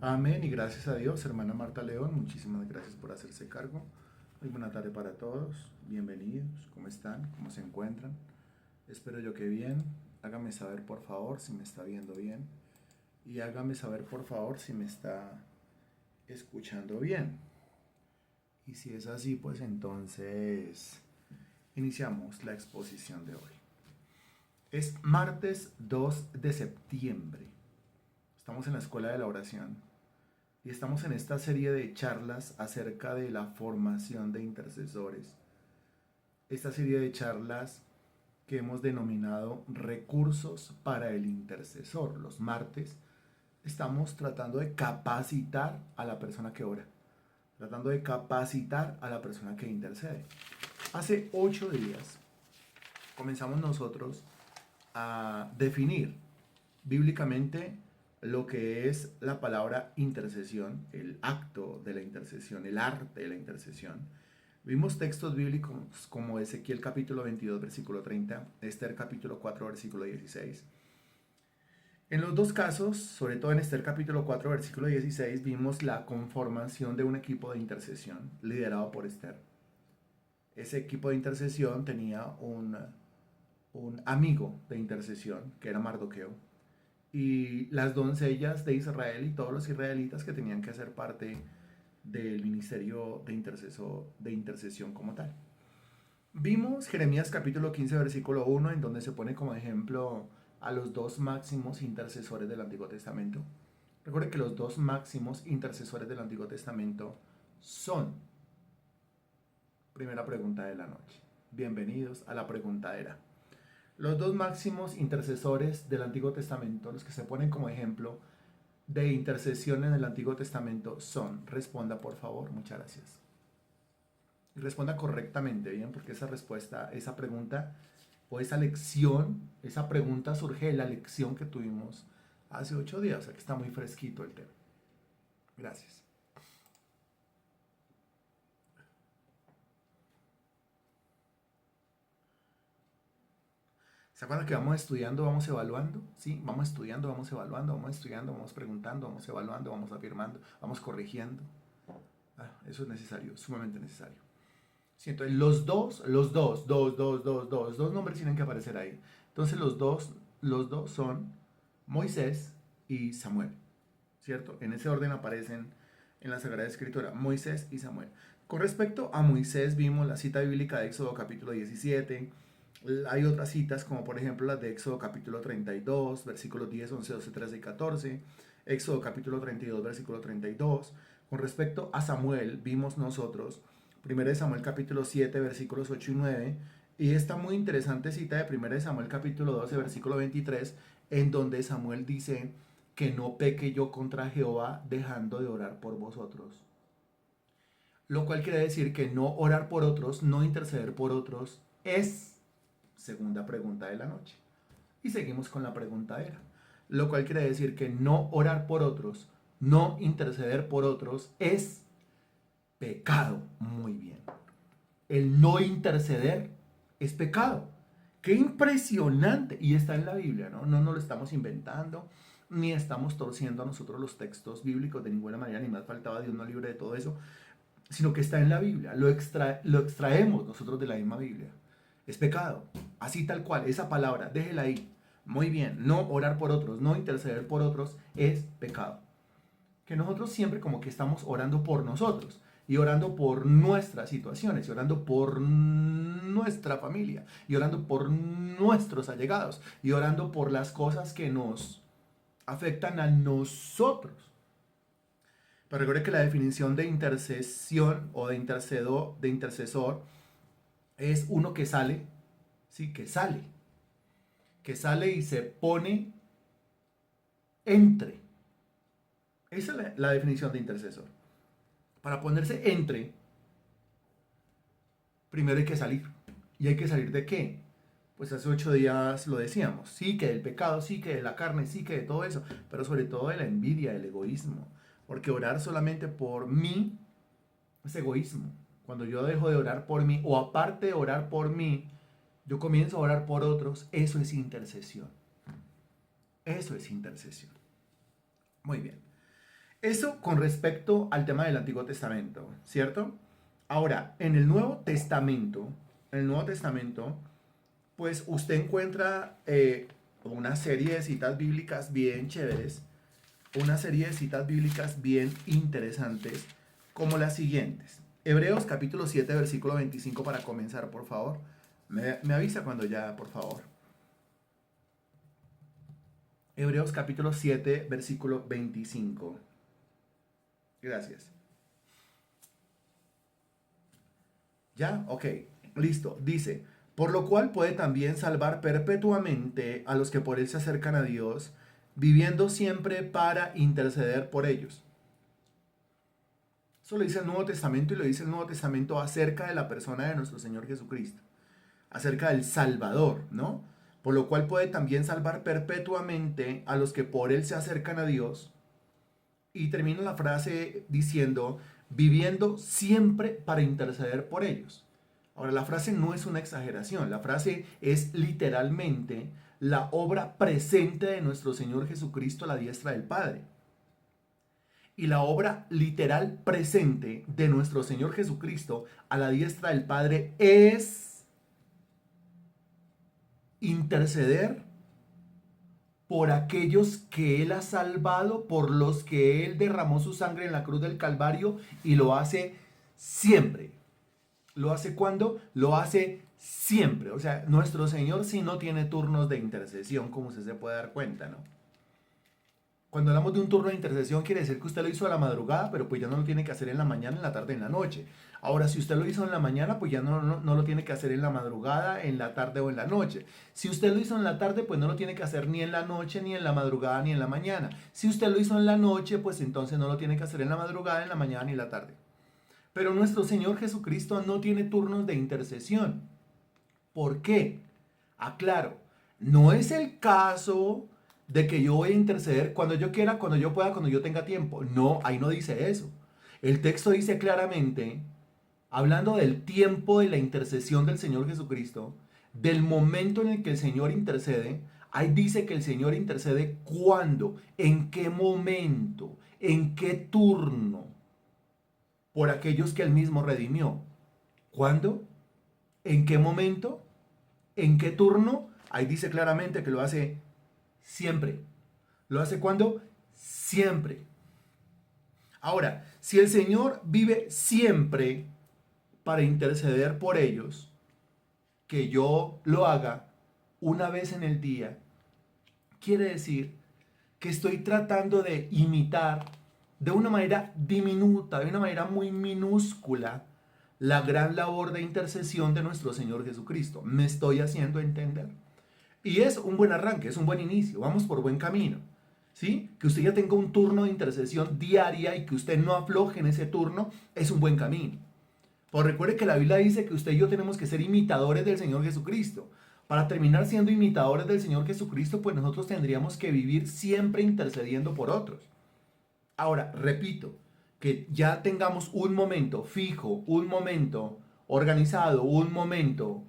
Amén y gracias a Dios, hermana Marta León, muchísimas gracias por hacerse cargo. Muy buena tarde para todos, bienvenidos, ¿cómo están? ¿Cómo se encuentran? Espero yo que bien. Hágame saber por favor si me está viendo bien y hágame saber por favor si me está escuchando bien. Y si es así, pues entonces iniciamos la exposición de hoy. Es martes 2 de septiembre. Estamos en la Escuela de la Oración y estamos en esta serie de charlas acerca de la formación de intercesores. Esta serie de charlas que hemos denominado recursos para el intercesor. Los martes estamos tratando de capacitar a la persona que ora, tratando de capacitar a la persona que intercede. Hace 8 días comenzamos nosotros a definir bíblicamente lo que es la palabra intercesión, el acto de la intercesión, el arte de la intercesión. Vimos textos bíblicos como Ezequiel capítulo 22, versículo 30, Esther capítulo 4, versículo 16. En los dos casos, sobre todo en Esther capítulo 4, versículo 16, vimos la conformación de un equipo de intercesión liderado por Esther. Ese equipo de intercesión tenía un amigo de intercesión que era Mardoqueo, y las doncellas de Israel y todos los israelitas que tenían que hacer parte del ministerio de intercesión como tal. Vimos Jeremías capítulo 15 versículo 1 en donde se pone como ejemplo a los dos máximos intercesores del Antiguo Testamento. Recuerde que los dos máximos intercesores del Antiguo Testamento son, primera pregunta de la noche, bienvenidos a la preguntadera. Los dos máximos intercesores del Antiguo Testamento, los que se ponen como ejemplo de intercesión en el Antiguo Testamento son, responda por favor, muchas gracias. Y responda correctamente, bien, porque esa respuesta, esa pregunta o esa lección, esa pregunta surge de la lección que tuvimos hace 8 días, o sea que está muy fresquito el tema. Gracias. ¿Se acuerdan que vamos estudiando, vamos evaluando? Sí, vamos estudiando, vamos evaluando, vamos estudiando, vamos preguntando, vamos evaluando, vamos afirmando, vamos corrigiendo. Eso es necesario, sumamente necesario. Sí, entonces los dos nombres tienen que aparecer ahí. Entonces los dos son Moisés y Samuel, ¿cierto? En ese orden aparecen en la Sagrada Escritura, Moisés y Samuel. Con respecto a Moisés, vimos la cita bíblica de Éxodo capítulo 17. Hay otras citas, como por ejemplo las de Éxodo capítulo 32, versículos 10, 11, 12, 13 y 14. Éxodo capítulo 32, versículo 32. Con respecto a Samuel, vimos nosotros 1 Samuel capítulo 7, versículos 8 y 9. Y esta muy interesante cita de 1 Samuel capítulo 12, versículo 23, en donde Samuel dice que no peque yo contra Jehová dejando de orar por vosotros. Lo cual quiere decir que no orar por otros, no interceder por otros, es segunda pregunta de la noche. Y seguimos con la preguntadera. Lo cual quiere decir que no orar por otros, no interceder por otros, es pecado. Muy bien. El no interceder es pecado. Qué impresionante. Y está en la Biblia, ¿no? No nos lo estamos inventando, ni estamos torciendo a nosotros los textos bíblicos de ninguna manera, ni más faltaba, Dios no libre de todo eso, sino que está en la Biblia. Lo extraemos nosotros de la misma Biblia. Es pecado. Así tal cual. Esa palabra, déjela ahí. Muy bien. No orar por otros, no interceder por otros es pecado. Que nosotros siempre como que estamos orando por nosotros y orando por nuestras situaciones y orando por nuestra familia y orando por nuestros allegados y orando por las cosas que nos afectan a nosotros. Pero recuerde que la definición de intercesión o de intercesor es uno que sale, sí, que sale y se pone entre. Esa es la definición de intercesor. Para ponerse entre, primero hay que salir. ¿Y hay que salir de qué? Pues hace 8 días lo decíamos. Sí que del pecado, sí que de la carne, sí que de todo eso. Pero sobre todo de la envidia, del egoísmo. Porque orar solamente por mí es egoísmo. Cuando yo dejo de orar por mí, o aparte de orar por mí, yo comienzo a orar por otros, eso es intercesión. Eso es intercesión. Muy bien. Eso con respecto al tema del Antiguo Testamento, ¿cierto? Ahora, en el Nuevo Testamento, pues usted encuentra una serie de citas bíblicas bien chéveres, una serie de citas bíblicas bien interesantes, como las siguientes. Hebreos capítulo 7, versículo 25 para comenzar, por favor. Me avisa cuando ya, por favor. Hebreos capítulo 7, versículo 25. Gracias. ¿Ya? Ok. Listo. Dice, por lo cual puede también salvar perpetuamente a los que por él se acercan a Dios, viviendo siempre para interceder por ellos. Eso lo dice el Nuevo Testamento y lo dice el Nuevo Testamento acerca de la persona de nuestro Señor Jesucristo, acerca del Salvador, ¿no? Por lo cual puede también salvar perpetuamente a los que por él se acercan a Dios. Y termina la frase diciendo, viviendo siempre para interceder por ellos. Ahora, la frase no es una exageración, la frase es literalmente la obra presente de nuestro Señor Jesucristo a la diestra del Padre. Y la obra literal presente de nuestro Señor Jesucristo a la diestra del Padre es interceder por aquellos que Él ha salvado, por los que Él derramó su sangre en la cruz del Calvario, y lo hace siempre. ¿Lo hace cuándo? Lo hace siempre. O sea, nuestro Señor sí no tiene turnos de intercesión, como usted se puede dar cuenta, ¿no? Cuando hablamos de un turno de intercesión, quiere decir que usted lo hizo a la madrugada, pero pues ya no lo tiene que hacer en la mañana, en la tarde, en la noche. Ahora, si usted lo hizo en la mañana, pues ya no lo tiene que hacer en la madrugada, en la tarde o en la noche. Si usted lo hizo en la tarde, pues no lo tiene que hacer ni en la noche, ni en la madrugada, ni en la mañana. Si usted lo hizo en la noche, pues entonces no lo tiene que hacer en la madrugada, en la mañana, ni en la tarde. Pero nuestro Señor Jesucristo no tiene turnos de intercesión. ¿Por qué? Aclaro, no es el caso de que yo voy a interceder cuando yo quiera, cuando yo pueda, cuando yo tenga tiempo. No, ahí no dice eso. El texto dice claramente, hablando del tiempo de la intercesión del Señor Jesucristo, del momento en el que el Señor intercede, ahí dice que el Señor intercede cuándo, en qué momento, en qué turno, por aquellos que él mismo redimió. ¿Cuándo? ¿En qué momento? ¿En qué turno? Ahí dice claramente que lo hace siempre. ¿Lo hace cuándo? Siempre. Ahora, si el Señor vive siempre para interceder por ellos, que yo lo haga una vez en el día, quiere decir que estoy tratando de imitar de una manera diminuta, de una manera muy minúscula, la gran labor de intercesión de nuestro Señor Jesucristo. ¿Me estoy haciendo entender? Y es un buen arranque, es un buen inicio, vamos por buen camino. ¿Sí? Que usted ya tenga un turno de intercesión diaria y que usted no afloje en ese turno, es un buen camino. Pues recuerde que la Biblia dice que usted y yo tenemos que ser imitadores del Señor Jesucristo. Para terminar siendo imitadores del Señor Jesucristo, pues nosotros tendríamos que vivir siempre intercediendo por otros. Ahora, repito, que ya tengamos un momento fijo, un momento organizado, un momento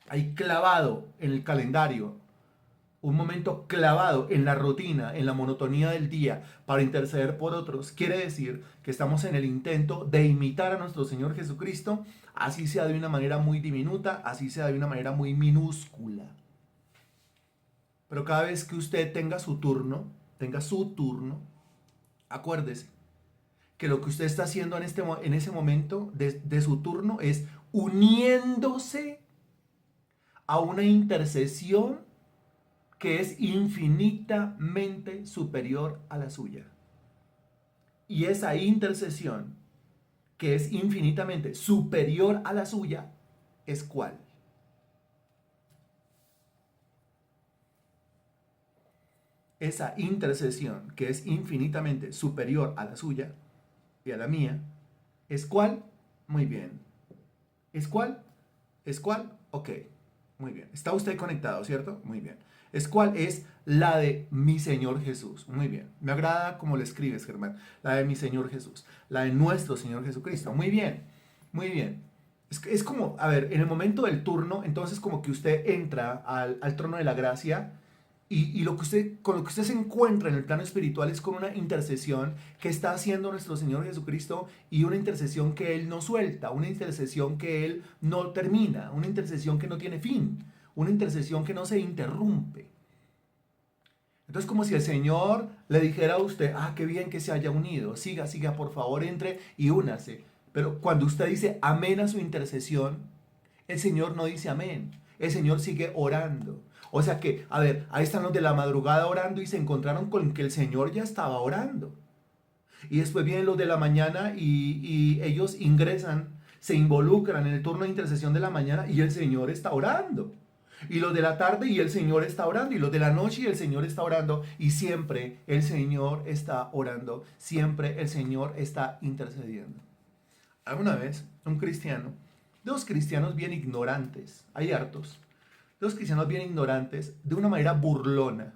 ahí clavado en el calendario, un momento clavado en la rutina, en la monotonía del día para interceder por otros, quiere decir que estamos en el intento de imitar a nuestro Señor Jesucristo, así sea de una manera muy diminuta, así sea de una manera muy minúscula. Pero cada vez que usted tenga su turno, acuérdese que lo que usted está haciendo en ese momento de su turno es uniéndose a una intercesión que es infinitamente superior a la suya. Y esa intercesión, que es infinitamente superior a la suya, ¿es cuál? Esa intercesión, que es infinitamente superior a la suya y a la mía, ¿es cuál? Muy bien. ¿Es cuál? ¿Es cuál? Ok, muy bien. ¿Está usted conectado, cierto? Muy bien. ¿Es cuál? Es la de mi Señor Jesús. Muy bien. Me agrada cómo le escribes, Germán. La de mi Señor Jesús. La de nuestro Señor Jesucristo. Muy bien. Muy bien. Es como, a ver, en el momento del turno, entonces como que usted entra al trono de la gracia Y con lo que usted se encuentra en el plano espiritual es con una intercesión que está haciendo nuestro Señor Jesucristo y una intercesión que Él no suelta, una intercesión que Él no termina, una intercesión que no tiene fin, una intercesión que no se interrumpe. Entonces, como si el Señor le dijera a usted, qué bien que se haya unido, siga, siga, por favor, entre y únase. Pero cuando usted dice amén a su intercesión, el Señor no dice amén, el Señor sigue orando. O sea que, a ver, ahí están los de la madrugada orando y se encontraron con que el Señor ya estaba orando. Y después vienen los de la mañana y ellos ingresan, se involucran en el turno de intercesión de la mañana y el Señor está orando. Y los de la tarde y el Señor está orando. Y los de la noche y el Señor está orando. Y siempre el Señor está orando. Siempre el Señor está intercediendo. Alguna vez un cristiano, dos cristianos bien ignorantes, hay hartos, dos cristianos bien ignorantes, de una manera burlona,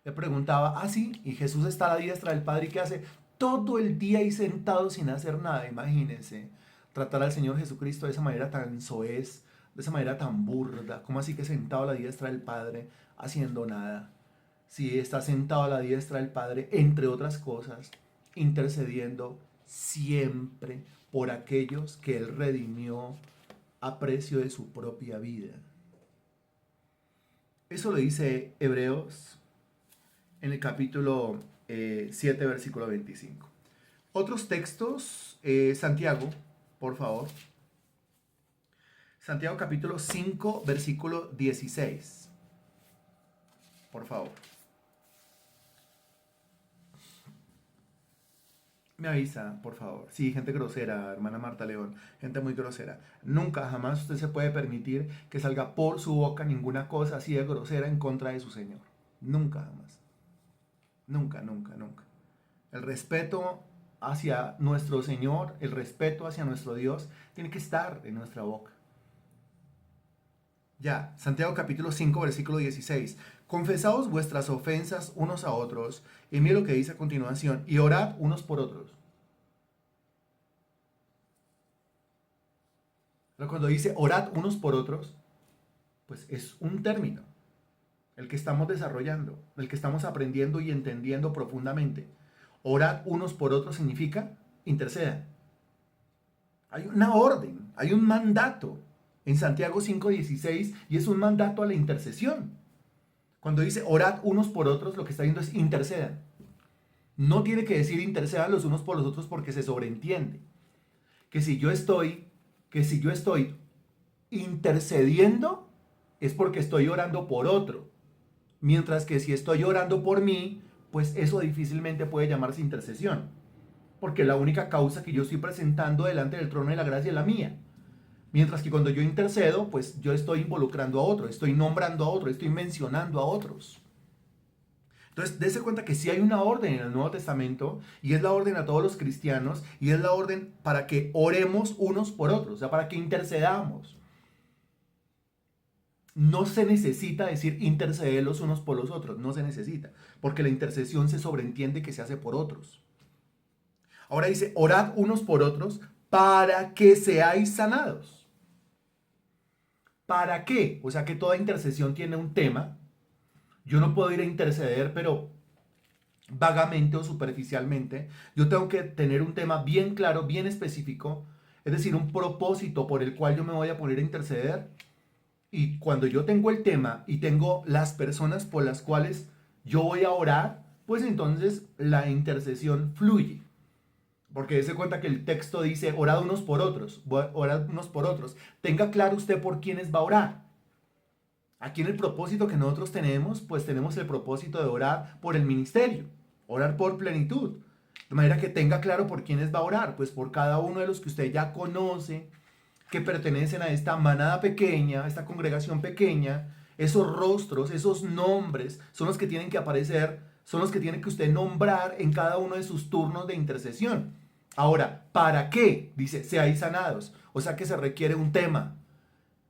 le preguntaba, sí, y Jesús está a la diestra del Padre, ¿y qué hace? Todo el día ahí sentado sin hacer nada. Imagínense, tratar al Señor Jesucristo de esa manera tan soez, de esa manera tan burda. ¿Cómo así que sentado a la diestra del Padre haciendo nada? Si está sentado a la diestra del Padre, entre otras cosas, intercediendo siempre por aquellos que Él redimió a precio de su propia vida. Eso lo dice Hebreos en el capítulo 7, versículo 25. Otros textos, Santiago, por favor. Santiago capítulo 5, versículo 16. Por favor. Me avisa, por favor. Sí, gente grosera, hermana Marta León. Gente muy grosera. Nunca, jamás usted se puede permitir que salga por su boca ninguna cosa así de grosera en contra de su Señor. Nunca, jamás. Nunca, nunca, nunca. El respeto hacia nuestro Señor, el respeto hacia nuestro Dios, tiene que estar en nuestra boca. Ya, Santiago capítulo 5, versículo 16. Confesaos vuestras ofensas unos a otros, y mire lo que dice a continuación, y orad unos por otros. Pero cuando dice orad unos por otros, pues es un término, el que estamos desarrollando, el que estamos aprendiendo y entendiendo profundamente. Orad unos por otros significa intercedan. Hay una orden, hay un mandato en Santiago 5:16 y es un mandato a la intercesión. Cuando dice orad unos por otros, lo que está diciendo es intercedan. No tiene que decir intercedan los unos por los otros porque se sobreentiende que si yo estoy intercediendo es porque estoy orando por otro. Mientras que si estoy orando por mí, pues eso difícilmente puede llamarse intercesión. Porque la única causa que yo estoy presentando delante del trono de la gracia es la mía. Mientras que cuando yo intercedo, pues yo estoy involucrando a otro, estoy nombrando a otro, estoy mencionando a otros. Entonces, dése cuenta que sí hay una orden en el Nuevo Testamento, y es la orden a todos los cristianos, y es la orden para que oremos unos por otros, o sea, para que intercedamos. No se necesita decir interceder los unos por los otros, no se necesita, porque la intercesión se sobreentiende que se hace por otros. Ahora dice, orad unos por otros para que seáis sanados. ¿Para qué? O sea que toda intercesión tiene un tema. Yo no puedo ir a interceder, pero vagamente o superficialmente. Yo tengo que tener un tema bien claro, bien específico, es decir, un propósito por el cual yo me voy a poner a interceder. Y cuando yo tengo el tema y tengo las personas por las cuales yo voy a orar, pues entonces la intercesión fluye. Porque dése cuenta que el texto dice, orad unos por otros, orad unos por otros. Tenga claro usted por quiénes va a orar. Aquí en el propósito que nosotros tenemos, pues tenemos el propósito de orar por el ministerio, orar por plenitud. De manera que tenga claro por quiénes va a orar, pues por cada uno de los que usted ya conoce, que pertenecen a esta manada pequeña, a esta congregación pequeña. Esos rostros, esos nombres, son los que tienen que aparecer, son los que tiene que usted nombrar en cada uno de sus turnos de intercesión. Ahora, ¿para qué? Dice, seáis sanados. O sea que se requiere un tema.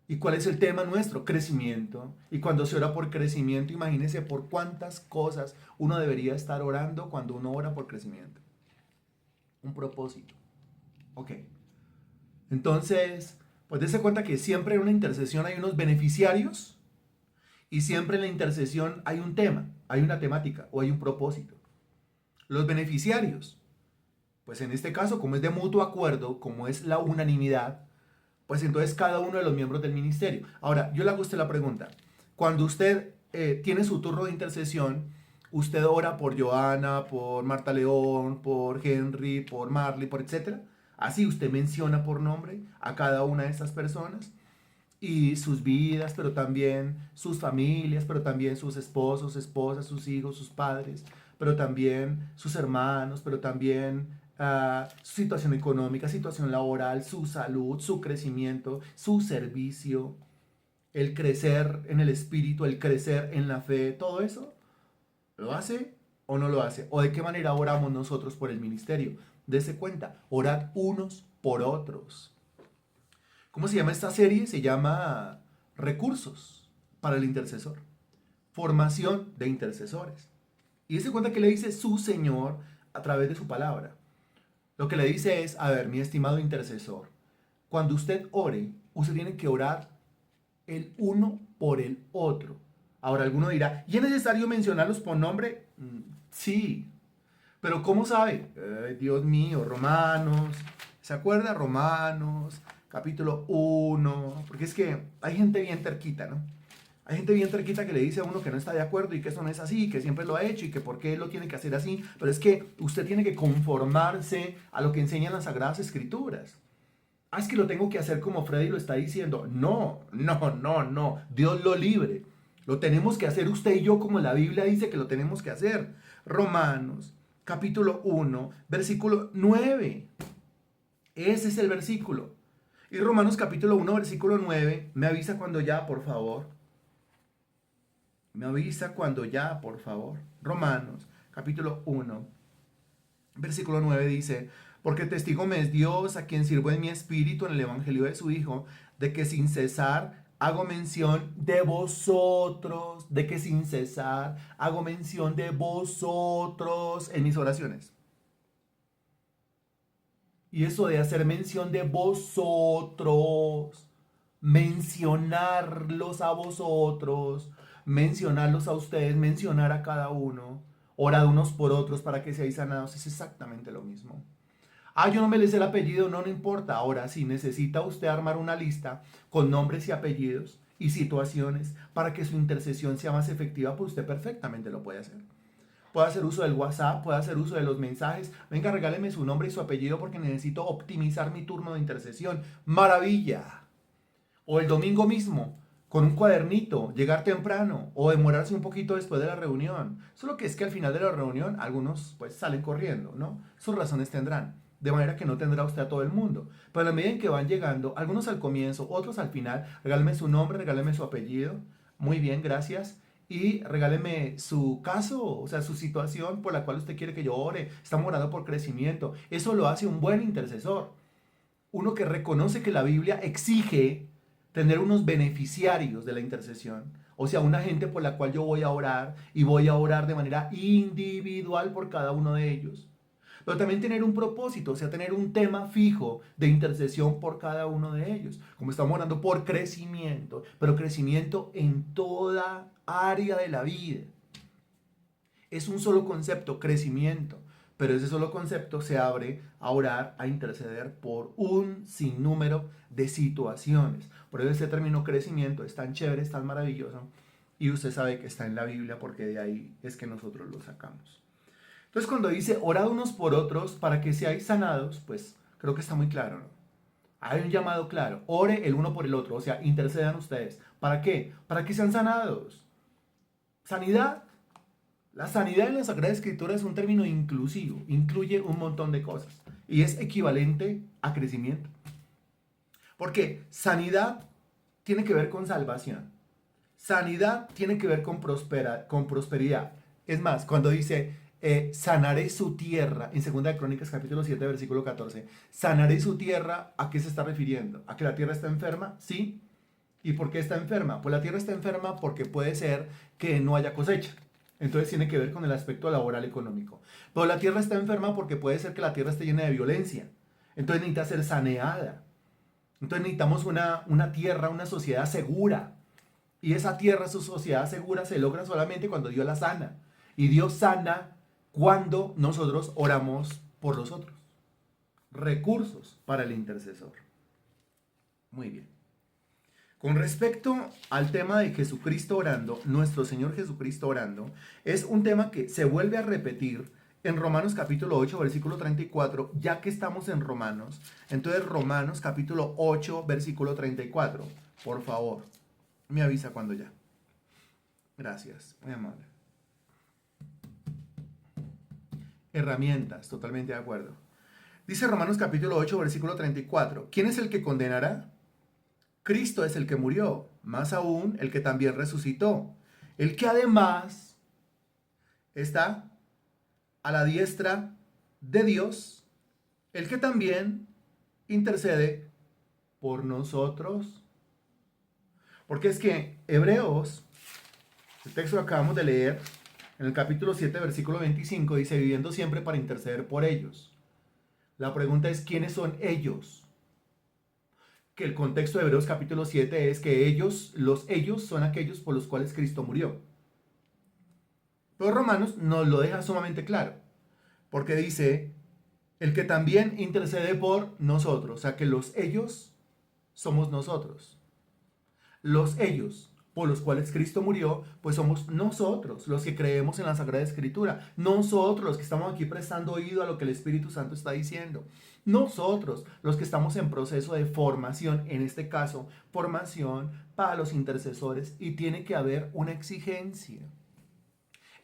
¿Y cuál es el tema nuestro? Crecimiento. Y cuando se ora por crecimiento, imagínese por cuántas cosas uno debería estar orando cuando uno ora por crecimiento. Un propósito. Ok. Entonces, pues dése cuenta que siempre en una intercesión hay unos beneficiarios Y siempre en la intercesión hay un tema, hay una temática o hay un propósito. Los beneficiarios, pues en este caso, como es de mutuo acuerdo, como es la unanimidad, pues entonces cada uno de los miembros del ministerio. Ahora, yo le hago a usted la pregunta. Cuando usted tiene su turno de intercesión, usted ora por Joana, por Marta León, por Henry, por Marley, por etcétera. Así usted menciona por nombre a cada una de estas personas y sus vidas, pero también sus familias, pero también sus esposos, esposas, sus hijos, sus padres, pero también sus hermanos, pero también su situación económica, situación laboral, su salud, su crecimiento, su servicio, el crecer en el espíritu, el crecer en la fe, todo eso, ¿lo hace o no lo hace? ¿O de qué manera oramos nosotros por el ministerio? Dese cuenta, orad unos por otros. ¿Cómo se llama esta serie? Se llama Recursos para el Intercesor. Formación de intercesores. Y se cuenta que le dice su Señor a través de su palabra. Lo que le dice es, a ver, mi estimado intercesor, cuando usted ore, usted tiene que orar el uno por el otro. Ahora alguno dirá, ¿y es necesario mencionarlos por nombre? Sí, pero ¿cómo sabe? Dios mío, Romanos, ¿se acuerda? Romanos, capítulo 1, porque es que hay gente bien terquita, ¿no? Hay gente bien terquita que le dice a uno que no está de acuerdo y que eso no es así, que siempre lo ha hecho y que por qué lo tiene que hacer así, pero es que usted tiene que conformarse a lo que enseñan las Sagradas Escrituras. Ah, es que lo tengo que hacer como Freddy lo está diciendo. No, no, no, no. Dios lo libre. Lo tenemos que hacer usted y yo como la Biblia dice que lo tenemos que hacer. Romanos, capítulo 1, versículo 9. Ese es el versículo. Y Romanos capítulo 1, versículo 9, me avisa cuando ya, por favor. Me avisa cuando ya, por favor. Romanos capítulo 1, versículo 9 dice, porque testigo me es Dios, a quien sirvo en mi espíritu en el evangelio de su Hijo, de que sin cesar hago mención de vosotros, de que sin cesar hago mención de vosotros en mis oraciones. Y eso de hacer mención de vosotros, mencionarlos a vosotros, mencionarlos a ustedes, mencionar a cada uno, orad unos por otros para que seáis sanados, es exactamente lo mismo. Ah, yo no me le sé el apellido, no, no importa. Ahora, si necesita usted armar una lista con nombres y apellidos y situaciones para que su intercesión sea más efectiva, pues usted perfectamente lo puede hacer. Puede hacer uso del WhatsApp, puede hacer uso de los mensajes. Venga, regáleme su nombre y su apellido porque necesito optimizar mi turno de intercesión. ¡Maravilla! O el domingo mismo, con un cuadernito, llegar temprano o demorarse un poquito después de la reunión. Solo que es que al final de la reunión algunos pues salen corriendo, ¿no? Sus razones tendrán. De manera que no tendrá usted a todo el mundo. Pero a medida en que van llegando, algunos al comienzo, otros al final, regáleme su nombre, regáleme su apellido. Muy bien, gracias. Y regáleme su caso, o sea, su situación por la cual usted quiere que yo ore. Estamos orando por crecimiento. Eso lo hace un buen intercesor. Uno que reconoce que la Biblia exige tener unos beneficiarios de la intercesión. O sea, una gente por la cual yo voy a orar y voy a orar de manera individual por cada uno de ellos. Pero también tener un propósito, o sea, tener un tema fijo de intercesión por cada uno de ellos. Como estamos orando por crecimiento, pero crecimiento en toda área de la vida. Es un solo concepto, crecimiento. Pero ese solo concepto se abre a orar, a interceder por un sinnúmero de situaciones. Por eso ese término crecimiento es tan chévere, es tan maravilloso. Y usted sabe que está en la Biblia porque de ahí es que nosotros lo sacamos. Entonces cuando dice orad unos por otros para que seáis sanados, pues creo que está muy claro, ¿no? Hay un llamado claro, ore el uno por el otro, o sea, intercedan ustedes. ¿Para qué? Para que sean sanados. Sanidad. La sanidad en la Sagrada Escritura es un término inclusivo, incluye un montón de cosas y es equivalente a crecimiento. Porque sanidad tiene que ver con salvación. Sanidad tiene que ver con prosperidad. Es más, cuando dice sanaré su tierra, en 2 Crónicas capítulo 7, versículo 14, sanaré su tierra, ¿a qué se está refiriendo? ¿A que la tierra está enferma? Sí. ¿Y por qué está enferma? Pues la tierra está enferma porque puede ser que no haya cosecha. Entonces tiene que ver con el aspecto laboral económico. Pero la tierra está enferma porque puede ser que la tierra esté llena de violencia. Entonces necesita ser saneada. Entonces necesitamos una tierra, una sociedad segura. Y esa tierra, su sociedad segura, se logra solamente cuando Dios la sana. Y Dios sana cuando nosotros oramos por los otros. Recursos para el intercesor. Muy bien. Con respecto al tema de Jesucristo orando, nuestro Señor Jesucristo orando, es un tema que se vuelve a repetir en Romanos capítulo 8, versículo 34, ya que estamos en Romanos. Entonces Romanos capítulo 8, versículo 34. Por favor, me avisa cuando ya. Gracias, muy amable. Herramientas, totalmente de acuerdo. Dice Romanos capítulo 8, versículo 34. ¿Quién es el que condenará? Cristo es el que murió, más aún el que también resucitó, el que además está a la diestra de Dios, el que también intercede por nosotros. Porque es que Hebreos, el texto que acabamos de leer, en el capítulo 7, versículo 25, dice, viviendo siempre para interceder por ellos. La pregunta es, ¿quiénes son ellos? Que el contexto de Hebreos capítulo 7 es que ellos son aquellos por los cuales Cristo murió. Pero Romanos nos lo deja sumamente claro, porque dice, el que también intercede por nosotros, o sea que los ellos somos nosotros. Los ellos por los cuales Cristo murió, pues somos nosotros, los que creemos en la Sagrada Escritura, nosotros los que estamos aquí prestando oído a lo que el Espíritu Santo está diciendo, nosotros los que estamos en proceso de formación, en este caso, formación para los intercesores, y tiene que haber una exigencia.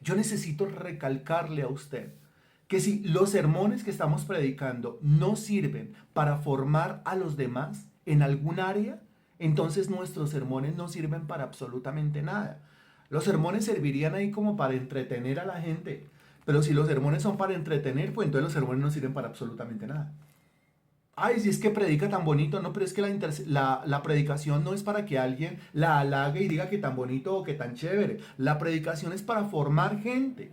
Yo necesito recalcarle a usted que si los sermones que estamos predicando no sirven para formar a los demás en algún área, entonces nuestros sermones no sirven para absolutamente nada. Los sermones servirían ahí como para entretener a la gente, pero si los sermones son para entretener, pues entonces los sermones no sirven para absolutamente nada. Ay, si es que predica tan bonito, no, pero es que la predicación no es para que alguien la halague y diga que tan bonito o que tan chévere. La predicación es para formar gente.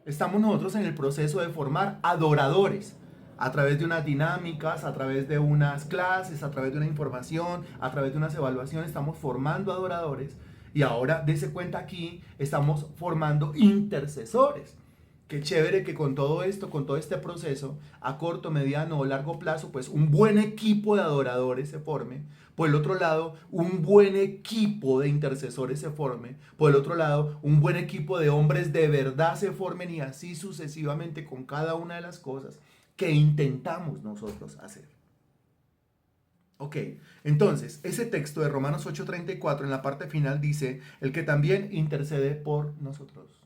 Estamos nosotros en el proceso de formar adoradores a través de unas dinámicas, a través de unas clases, a través de una información, a través de unas evaluaciones. Estamos formando adoradores y ahora, dése cuenta aquí, estamos formando intercesores. Qué chévere que con todo esto, con todo este proceso, a corto, mediano o largo plazo, pues un buen equipo de adoradores se forme. Por el otro lado, un buen equipo de intercesores se forme. Por el otro lado, un buen equipo de hombres de verdad se formen y así sucesivamente con cada una de las cosas que intentamos nosotros hacer. Ok, entonces, ese texto de Romanos 8:34 en la parte final dice, el que también intercede por nosotros.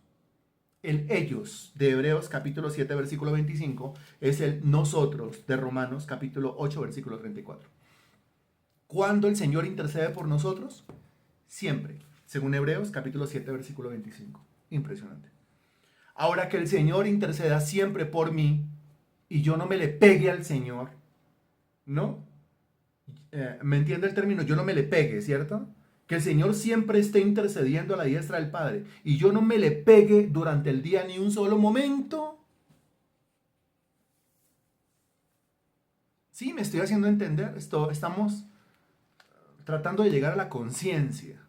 El ellos de Hebreos capítulo 7 versículo 25 es el nosotros de Romanos capítulo 8 versículo 34. ¿Cuándo el Señor intercede por nosotros? Siempre, según Hebreos capítulo 7 versículo 25. Impresionante. Ahora que el Señor interceda siempre por mí y yo no me le pegue al Señor, ¿no? ¿Me entiende el término? Yo no me le pegue, ¿cierto? Que el Señor siempre esté intercediendo a la diestra del Padre y yo no me le pegue durante el día ni un solo momento. Sí, me estoy haciendo entender. Estamos tratando de llegar a la conciencia.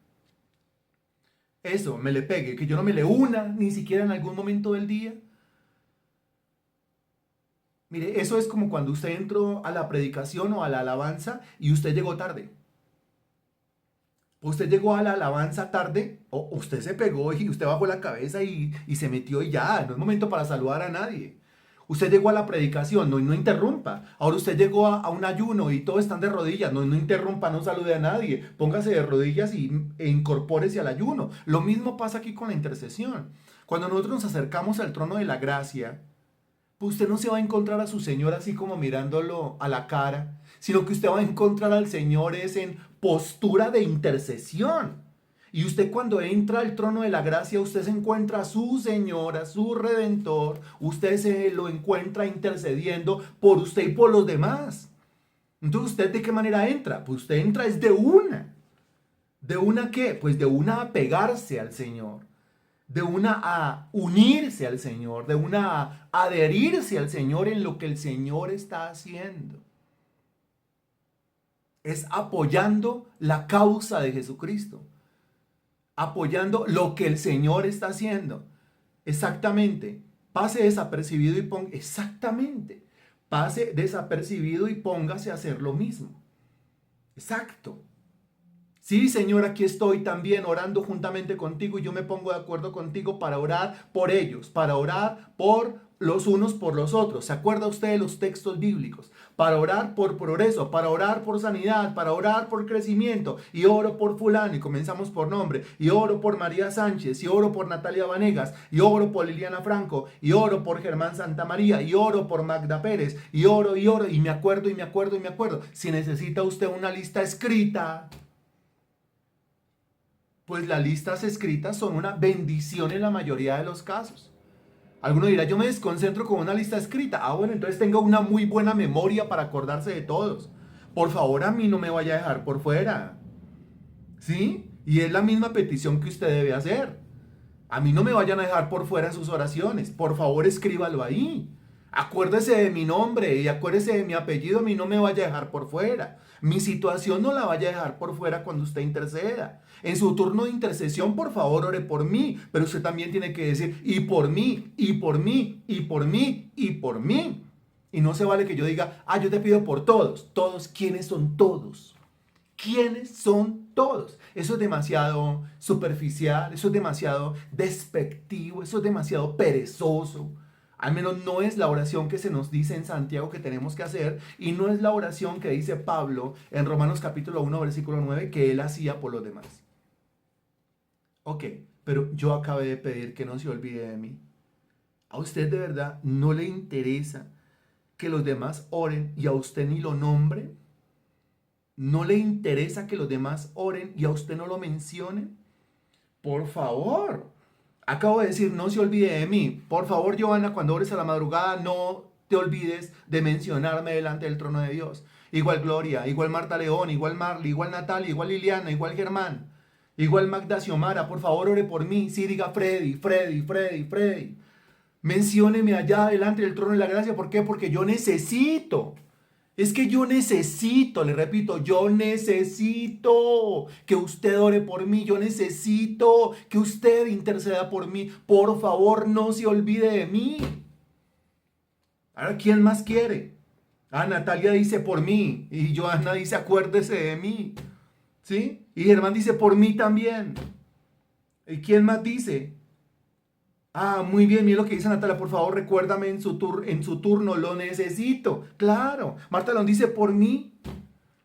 Eso, me le pegue, que yo no me le una ni siquiera en algún momento del día. Mire, eso es como cuando usted entró a la predicación o a la alabanza y usted llegó tarde. Usted llegó a la alabanza tarde, o usted se pegó y usted bajó la cabeza y se metió y ya, no es momento para saludar a nadie. Usted llegó a la predicación, no interrumpa. Ahora usted llegó a un ayuno y todos están de rodillas, no interrumpa, no salude a nadie. Póngase de rodillas e incorpórese al ayuno. Lo mismo pasa aquí con la intercesión. Cuando nosotros nos acercamos al trono de la gracia, pues usted no se va a encontrar a su Señor así como mirándolo a la cara, sino que usted va a encontrar al Señor es en postura de intercesión. Y usted cuando entra al trono de la gracia, usted se encuentra a su Señor, a su Redentor, usted se lo encuentra intercediendo por usted y por los demás. Entonces, ¿usted de qué manera entra? Pues usted entra es de una. ¿De una qué? Pues de una a pegarse al Señor. De una a unirse al Señor, de una a adherirse al Señor en lo que el Señor está haciendo. Es apoyando la causa de Jesucristo. apoyando lo que el Señor está haciendo. Exactamente. Pase desapercibido y ponga, exactamente. Pase desapercibido y póngase a hacer lo mismo. Exacto. Sí, Señor, aquí estoy también orando juntamente contigo y yo me pongo de acuerdo contigo para orar por ellos, para orar por los unos por los otros. ¿Se acuerda usted de los textos bíblicos? Para orar por progreso, para orar por sanidad, para orar por crecimiento. Y oro por fulano y comenzamos por nombre. Y oro por María Sánchez, y oro por Natalia Vanegas, y oro por Liliana Franco, y oro por Germán Santamaría, y oro por Magda Pérez, y oro, y me acuerdo, y me acuerdo, y me acuerdo. Si necesita usted una lista escrita, pues las listas escritas son una bendición en la mayoría de los casos. Alguno dirá, yo me desconcentro con una lista escrita. Ah, bueno, entonces tenga una muy buena memoria para acordarse de todos. Por favor, a mí no me vaya a dejar por fuera. ¿Sí? Y es la misma petición que usted debe hacer. A mí no me vayan a dejar por fuera en sus oraciones. Por favor, escríbalo ahí. Acuérdese de mi nombre y acuérdese de mi apellido. A mí no me vaya a dejar por fuera. Mi situación no la vaya a dejar por fuera cuando usted interceda. En su turno de intercesión, por favor, ore por mí. Pero usted también tiene que decir, y por mí, y por mí, y por mí, y por mí. Y no se vale que yo diga, ah, yo te pido por todos. Todos, ¿quiénes son todos? ¿Quiénes son todos? Eso es demasiado superficial, eso es demasiado despectivo, eso es demasiado perezoso. Al menos no es la oración que se nos dice en Santiago que tenemos que hacer y no es la oración que dice Pablo en Romanos capítulo 1, versículo 9 que él hacía por los demás. Ok, pero yo acabé de pedir que no se olvide de mí. ¿A usted de verdad no le interesa que los demás oren y a usted ni lo nombre? ¿No le interesa que los demás oren y a usted no lo mencionen? Por favor. Acabo de decir, no se olvide de mí. Por favor, Giovanna, cuando ores a la madrugada, no te olvides de mencionarme delante del trono de Dios. Igual Gloria, igual Marta León, igual Marley, igual Natalia, igual Liliana, igual Germán, igual Magda Xiomara. Por favor, ore por mí. Sí, diga Freddy, Freddy, Freddy, Freddy. Mencióneme allá delante del trono de la gracia. ¿Por qué? Porque yo necesito. Es que yo necesito, le repito, yo necesito que usted ore por mí, yo necesito que usted interceda por mí. Por favor, no se olvide de mí. Ahora, ¿quién más quiere? Ah, Natalia dice por mí y Johanna dice acuérdese de mí. ¿Sí? Y Germán dice por mí también. ¿Y quién más dice? Ah, muy bien, mira lo que dice Natalia, por favor recuérdame en su turno, lo necesito. Claro, Marta lo dice por mí.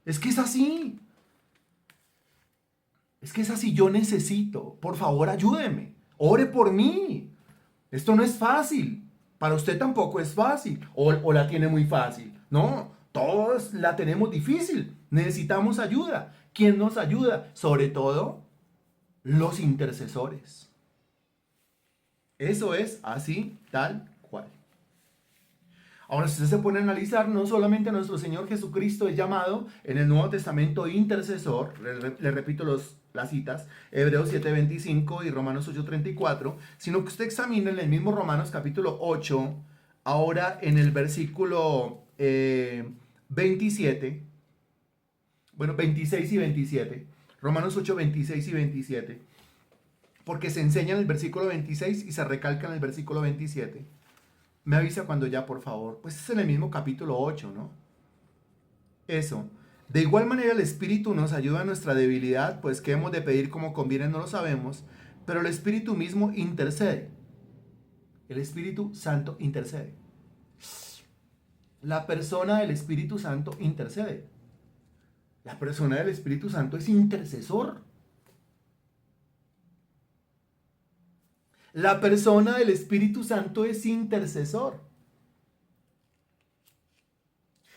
Es que es así. Es que es así, yo necesito. Por favor, ayúdeme. Ore por mí. Esto no es fácil. Para usted tampoco es fácil. O la tiene muy fácil. No, todos la tenemos difícil. Necesitamos ayuda. ¿Quién nos ayuda? Sobre todo, los intercesores. Eso es así, tal cual. Ahora, si usted se pone a analizar, no solamente nuestro Señor Jesucristo es llamado en el Nuevo Testamento intercesor, le repito las citas, Hebreos 7:25 y Romanos 8:34, sino que usted examina en el mismo Romanos capítulo 8, ahora en el versículo 27, bueno, 26 y 27, Romanos 8, 26 y 27. Porque se enseña en el versículo 26 y se recalca en el versículo 27. Me avisa cuando ya, por favor. Pues es en el mismo capítulo 8, ¿no? Eso. De igual manera el Espíritu nos ayuda en nuestra debilidad, pues qué hemos de pedir como conviene no lo sabemos, pero el Espíritu mismo intercede. El Espíritu Santo intercede. La persona del Espíritu Santo intercede. La persona del Espíritu Santo es intercesor. La persona del Espíritu Santo es intercesor.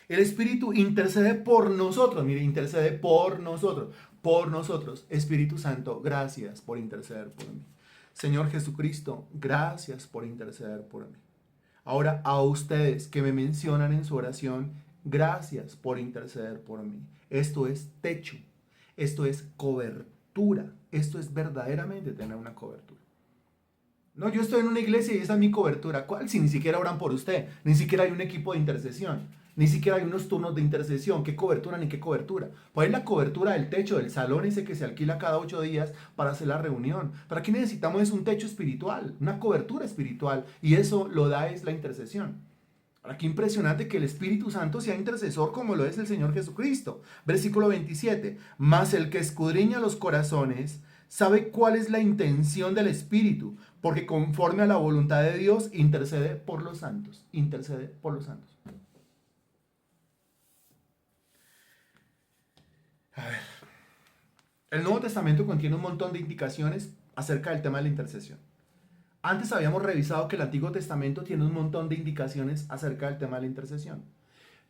El Espíritu intercede por nosotros. Mire, intercede por nosotros. Por nosotros. Espíritu Santo, gracias por interceder por mí. Señor Jesucristo, gracias por interceder por mí. Ahora, a ustedes que me mencionan en su oración, gracias por interceder por mí. Esto es techo. Esto es cobertura. Esto es verdaderamente tener una cobertura. No, yo estoy en una iglesia y esa es mi cobertura. ¿Cuál? Si ni siquiera oran por usted, ni siquiera hay un equipo de intercesión. Ni siquiera hay unos turnos de intercesión. ¿Qué cobertura ni qué cobertura? Pues hay la cobertura del techo, del salón ese que se alquila cada 8 días para hacer la reunión. ¿Para qué necesitamos es un techo espiritual? Una cobertura espiritual. Y eso lo da es la intercesión. Ahora, qué impresionante que el Espíritu Santo sea intercesor como lo es el Señor Jesucristo. Versículo 27. Mas el que escudriña los corazones sabe cuál es la intención del Espíritu, porque conforme a la voluntad de Dios intercede por los santos. Intercede por los santos. A ver. El Nuevo Testamento contiene un montón de indicaciones acerca del tema de la intercesión. Antes habíamos revisado que el Antiguo Testamento tiene un montón de indicaciones acerca del tema de la intercesión.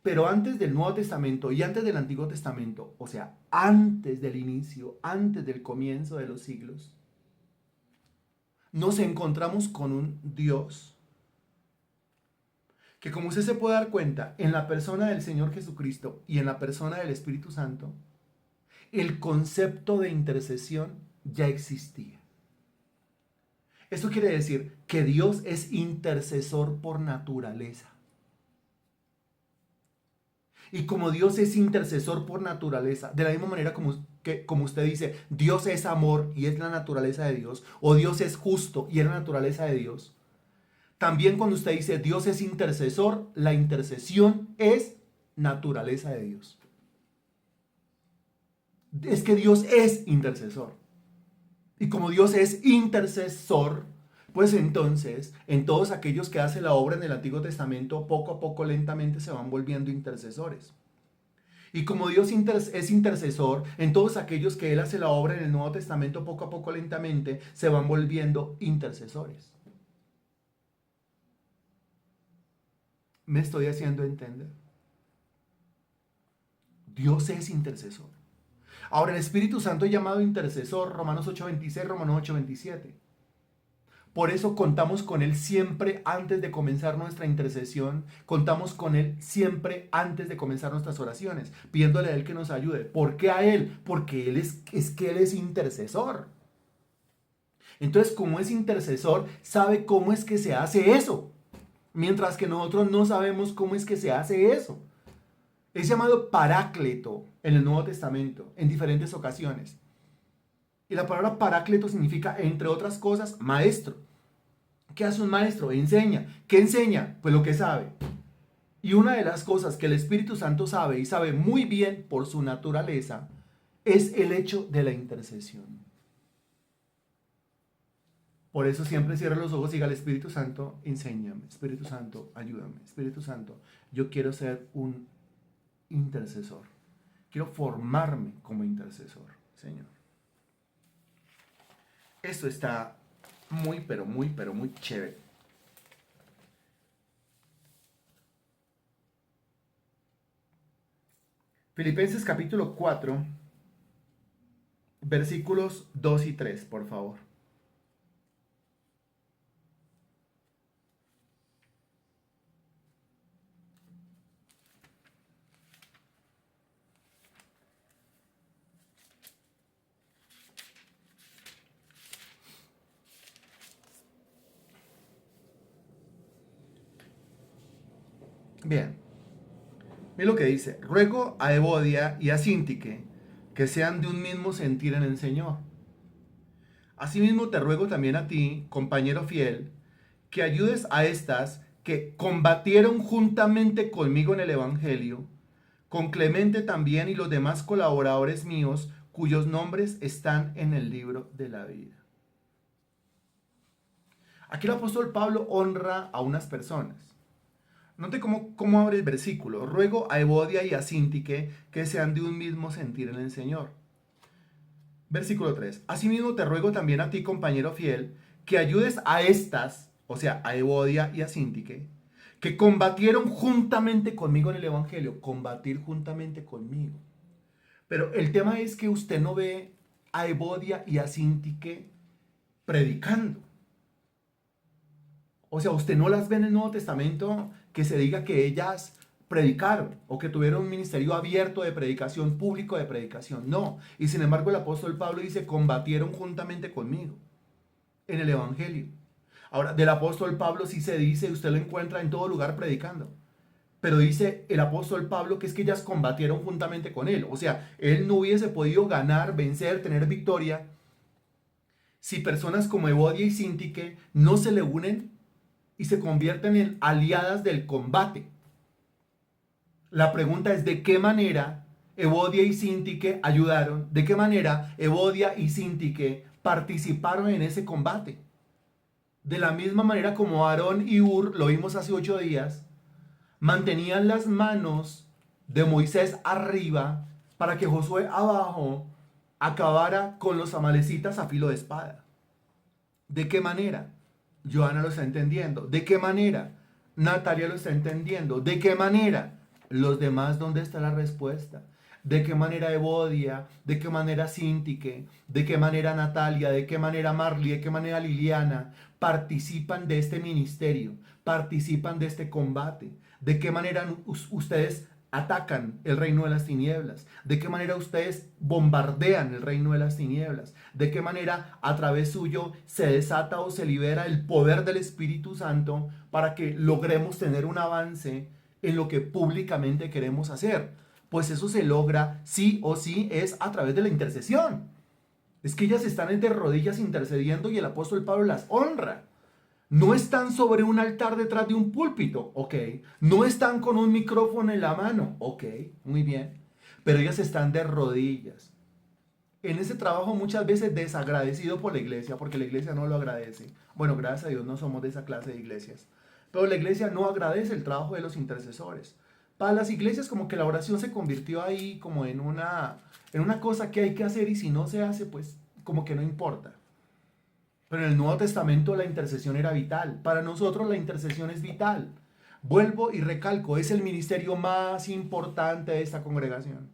Pero antes del Nuevo Testamento y antes del Antiguo Testamento, o sea, antes del inicio, antes del comienzo de los siglos, nos encontramos con un Dios que, como usted se puede dar cuenta, en la persona del Señor Jesucristo y en la persona del Espíritu Santo, el concepto de intercesión ya existía. Esto quiere decir que Dios es intercesor por naturaleza. Y como Dios es intercesor por naturaleza, de la misma manera como usted dice, Dios es amor y es la naturaleza de Dios, o Dios es justo y es la naturaleza de Dios, también cuando usted dice Dios es intercesor, la intercesión es naturaleza de Dios. Es que Dios es intercesor. Y como Dios es intercesor, pues entonces, en todos aquellos que hacen la obra en el Antiguo Testamento, poco a poco, lentamente se van volviendo intercesores. Y como Dios es intercesor, en todos aquellos que Él hace la obra en el Nuevo Testamento, poco a poco, lentamente, se van volviendo intercesores. ¿Me estoy haciendo entender? Dios es intercesor. Ahora, el Espíritu Santo es llamado intercesor, Romanos 8:26, Romanos 8:27. Por eso contamos con Él siempre antes de comenzar nuestra intercesión. Contamos con Él siempre antes de comenzar nuestras oraciones, pidiéndole a Él que nos ayude. ¿Por qué a Él? Porque Él que Él es intercesor. Entonces, como es intercesor, sabe cómo es que se hace eso. Mientras que nosotros no sabemos cómo es que se hace eso. Es llamado Paráclito en el Nuevo Testamento en diferentes ocasiones. Y la palabra Paráclito significa, entre otras cosas, maestro. ¿Qué hace un maestro? Enseña. ¿Qué enseña? Pues lo que sabe. Y una de las cosas que el Espíritu Santo sabe, y sabe muy bien por su naturaleza, es el hecho de la intercesión. Por eso siempre cierra los ojos y diga al Espíritu Santo, enséñame. Espíritu Santo, ayúdame. Espíritu Santo, yo quiero ser un intercesor. Quiero formarme como intercesor, Señor. Esto está muy, pero muy chévere. Filipenses capítulo 4, versículos 2 y 3, por favor. Bien, mira lo que dice. Ruego a Evodia y a Síntique que sean de un mismo sentir en el Señor. Asimismo te ruego también a ti, compañero fiel, que ayudes a estas que combatieron juntamente conmigo en el Evangelio, con Clemente también y los demás colaboradores míos, cuyos nombres están en el libro de la vida. Aquí el apóstol Pablo honra a unas personas. Note cómo abre el versículo. Ruego a Evodia y a Síntique que sean de un mismo sentir en el Señor. Versículo 3. Asimismo te ruego también a ti, compañero fiel, que ayudes a estas, o sea, a Evodia y a Síntique, que combatieron juntamente conmigo en el Evangelio. Combatir juntamente conmigo. Pero el tema es que usted no ve a Evodia y a Síntique predicando. O sea, usted no las ve en el Nuevo Testamento que se diga que ellas predicaron o que tuvieron un ministerio abierto de predicación, público de predicación. No. Y sin embargo el apóstol Pablo dice, combatieron juntamente conmigo en el Evangelio. Ahora, del apóstol Pablo sí se dice, usted lo encuentra en todo lugar predicando. Pero dice el apóstol Pablo que es que ellas combatieron juntamente con él. O sea, él no hubiese podido ganar, vencer, tener victoria si personas como Evodia y Síntique no se le unen y se convierten en aliadas del combate. La pregunta es de qué manera Evodia y Síntique ayudaron, de qué manera Evodia y Síntique participaron en ese combate. De la misma manera como Aarón y Hur, lo vimos hace 8 días, mantenían las manos de Moisés arriba para que Josué abajo acabara con los amalecitas a filo de espada. ¿De qué manera? Joana lo está entendiendo. ¿De qué manera? Natalia lo está entendiendo. ¿De qué manera? Los demás, ¿dónde está la respuesta? ¿De qué manera Evodia? ¿De qué manera Síntique? ¿De qué manera Natalia? ¿De qué manera Marley? ¿De qué manera Liliana participan de este ministerio? ¿Participan de este combate? ¿De qué manera ustedes atacan el reino de las tinieblas? ¿De qué manera ustedes bombardean el reino de las tinieblas? ¿De qué manera a través suyo se desata o se libera el poder del Espíritu Santo para que logremos tener un avance en lo que públicamente queremos hacer? Pues eso se logra sí o sí es a través de la intercesión. Es que ellas están de rodillas intercediendo y el apóstol Pablo las honra. No están sobre un altar detrás de un púlpito, ok. No están con un micrófono en la mano, ok, muy bien. Pero ellas están de rodillas. En ese trabajo muchas veces desagradecido por la iglesia, porque la iglesia no lo agradece. Bueno, gracias a Dios no somos de esa clase de iglesias. Pero la iglesia no agradece el trabajo de los intercesores. Para las iglesias como que la oración se convirtió ahí como en una cosa que hay que hacer y si no se hace, pues como que no importa. Pero en el Nuevo Testamento la intercesión era vital. Para nosotros la intercesión es vital. Vuelvo y recalco, es el ministerio más importante de esta congregación.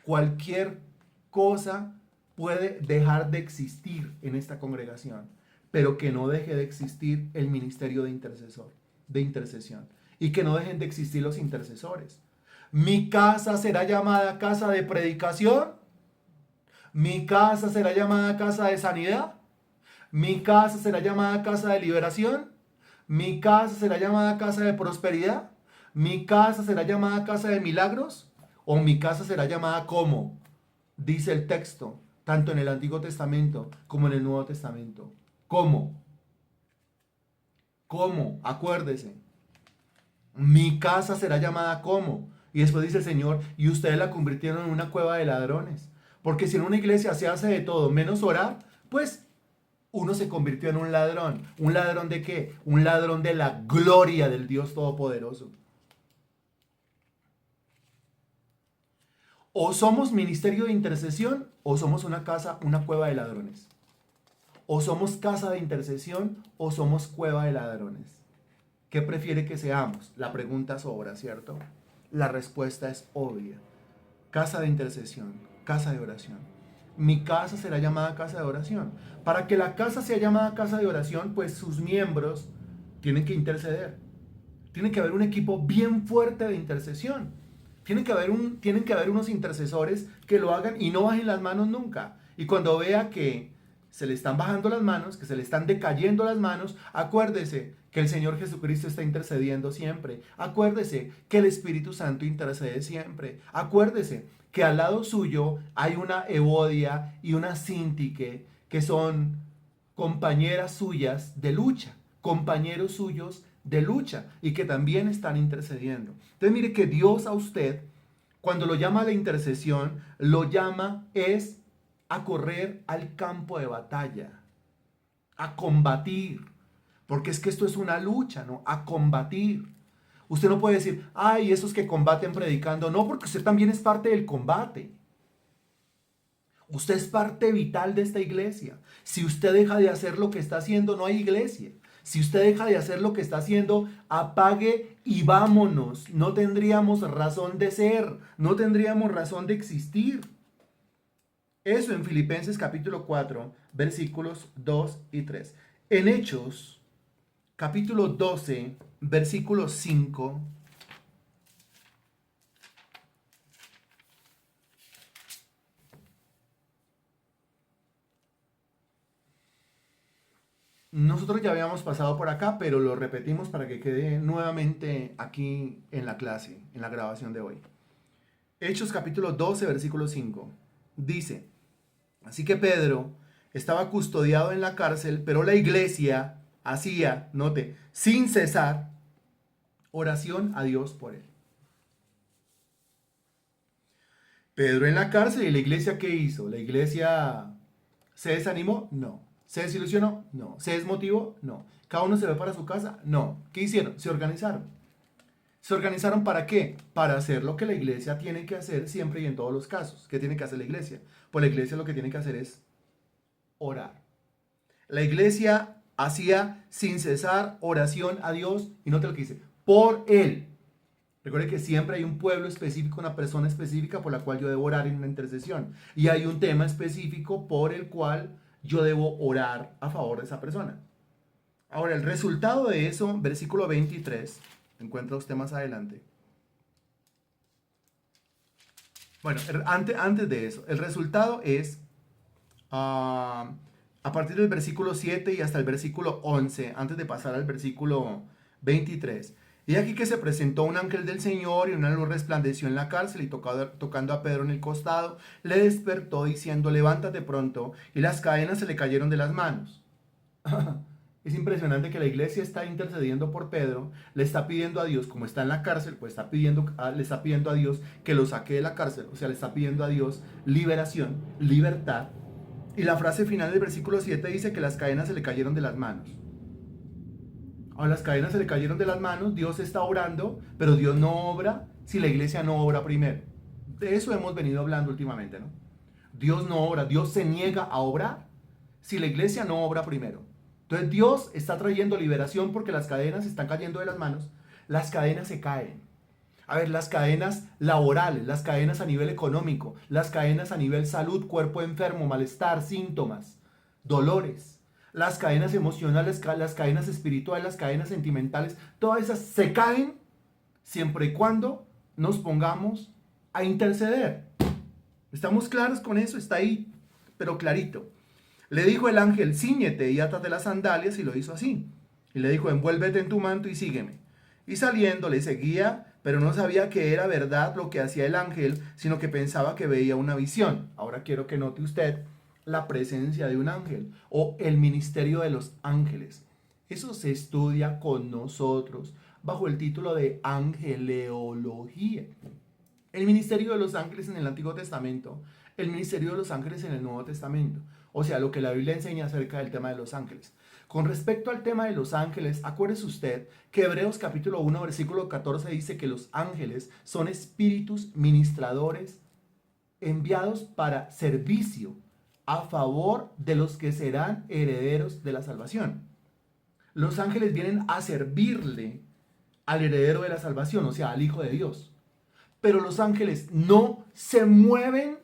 Cualquier cosa puede dejar de existir en esta congregación, pero que no deje de existir el ministerio de intercesor, de intercesión, y que no dejen de existir los intercesores. Mi casa será llamada casa de predicación, mi casa será llamada casa de sanidad, mi casa será llamada casa de liberación, mi casa será llamada casa de prosperidad, mi casa será llamada casa de milagros, o mi casa será llamada como dice el texto, tanto en el Antiguo Testamento como en el Nuevo Testamento. ¿Cómo? ¿Cómo? Acuérdese. Mi casa será llamada como. Y después dice el Señor, y ustedes la convirtieron en una cueva de ladrones. Porque si en una iglesia se hace de todo menos orar, pues uno se convirtió en un ladrón. ¿Un ladrón de qué? Un ladrón de la gloria del Dios Todopoderoso. O somos ministerio de intercesión o somos una casa, una cueva de ladrones. O somos casa de intercesión o somos cueva de ladrones. ¿Qué prefiere que seamos? La pregunta sobra, ¿cierto? La respuesta es obvia. Casa de intercesión, casa de oración. Mi casa será llamada casa de oración. Para que la casa sea llamada casa de oración, pues sus miembros tienen que interceder. Tiene que haber un equipo bien fuerte de intercesión. Tienen que haber unos intercesores que lo hagan y no bajen las manos nunca. Y cuando vea que se le están bajando las manos, que se le están decayendo las manos, acuérdese que el Señor Jesucristo está intercediendo siempre. Acuérdese que el Espíritu Santo intercede siempre. Acuérdese que al lado suyo hay una Evodia y una Síntique que son compañeras suyas de lucha, compañeros suyos de lucha y que también están intercediendo. Entonces mire que Dios a usted, cuando lo llama a la intercesión, lo llama es a correr al campo de batalla, a combatir, porque es que esto es una lucha, ¿no? A combatir. Usted no puede decir, ay, esos que combaten predicando, no, porque usted también es parte del combate. Usted es parte vital de esta iglesia. Si usted deja de hacer lo que está haciendo, no hay iglesia. Si usted deja de hacer lo que está haciendo, apague y vámonos. No tendríamos razón de ser, no tendríamos razón de existir. Eso en Filipenses capítulo 4, versículos 2 y 3. En Hechos, capítulo 12, versículo 5. Nosotros ya habíamos pasado por acá, pero lo repetimos para que quede nuevamente aquí en la clase, en la grabación de hoy. Hechos capítulo 12, versículo 5. Dice, así que Pedro estaba custodiado en la cárcel, pero la iglesia hacía, note, sin cesar, oración a Dios por él. Pedro en la cárcel, y la iglesia, ¿qué hizo? ¿La iglesia se desanimó? No. ¿Se desilusionó? No. ¿Se desmotivó? No. ¿Cada uno se ve para su casa? No. ¿Qué hicieron? Se organizaron. ¿Se organizaron para qué? Para hacer lo que la iglesia tiene que hacer siempre y en todos los casos. ¿Qué tiene que hacer la iglesia? Pues la iglesia lo que tiene que hacer es orar. La iglesia hacía sin cesar oración a Dios, y no te lo que dice, por él. Recuerde que siempre hay un pueblo específico, una persona específica por la cual yo debo orar en una intercesión. Y hay un tema específico por el cual yo debo orar a favor de esa persona. Ahora, el resultado de eso, versículo 23, encuentra usted más adelante. Bueno, antes de eso, el resultado es a partir del versículo 7 y hasta el versículo 11, antes de pasar al versículo 23. Y aquí que se presentó un ángel del Señor y una luz resplandeció en la cárcel y tocando a Pedro en el costado, le despertó diciendo, levántate pronto, y las cadenas se le cayeron de las manos. Es impresionante que la iglesia está intercediendo por Pedro, le está pidiendo a Dios, como está en la cárcel, pues le está pidiendo a Dios que lo saque de la cárcel, o sea, le está pidiendo a Dios liberación, libertad. Y la frase final del versículo 7 dice que las cadenas se le cayeron de las manos. Ahora, las cadenas se le cayeron de las manos, Dios está orando, pero Dios no obra si la iglesia no obra primero. De eso hemos venido hablando últimamente, ¿no? Dios no obra, Dios se niega a obrar si la iglesia no obra primero. Entonces Dios está trayendo liberación porque las cadenas se están cayendo de las manos, las cadenas se caen. A ver, las cadenas laborales, las cadenas a nivel económico, las cadenas a nivel salud, cuerpo enfermo, malestar, síntomas, dolores, las cadenas emocionales, las cadenas espirituales, las cadenas sentimentales, todas esas se caen siempre y cuando nos pongamos a interceder. ¿Estamos claros con eso? Está ahí, pero clarito. Le dijo el ángel, cíñete y átate las sandalias, y lo hizo así. Y le dijo, envuélvete en tu manto y sígueme. Y saliendo le seguía, pero no sabía que era verdad lo que hacía el ángel, sino que pensaba que veía una visión. Ahora quiero que note usted la presencia de un ángel o el ministerio de los ángeles. Eso se estudia con nosotros bajo el título de angeleología. El ministerio de los ángeles en el Antiguo Testamento, el ministerio de los ángeles en el Nuevo Testamento. O sea, lo que la Biblia enseña acerca del tema de los ángeles. Con respecto al tema de los ángeles, acuérdese usted que Hebreos capítulo 1, versículo 14 dice que los ángeles son espíritus ministradores enviados para servicio a favor de los que serán herederos de la salvación. Los ángeles vienen a servirle al heredero de la salvación, o sea, al Hijo de Dios. Pero los ángeles no se mueven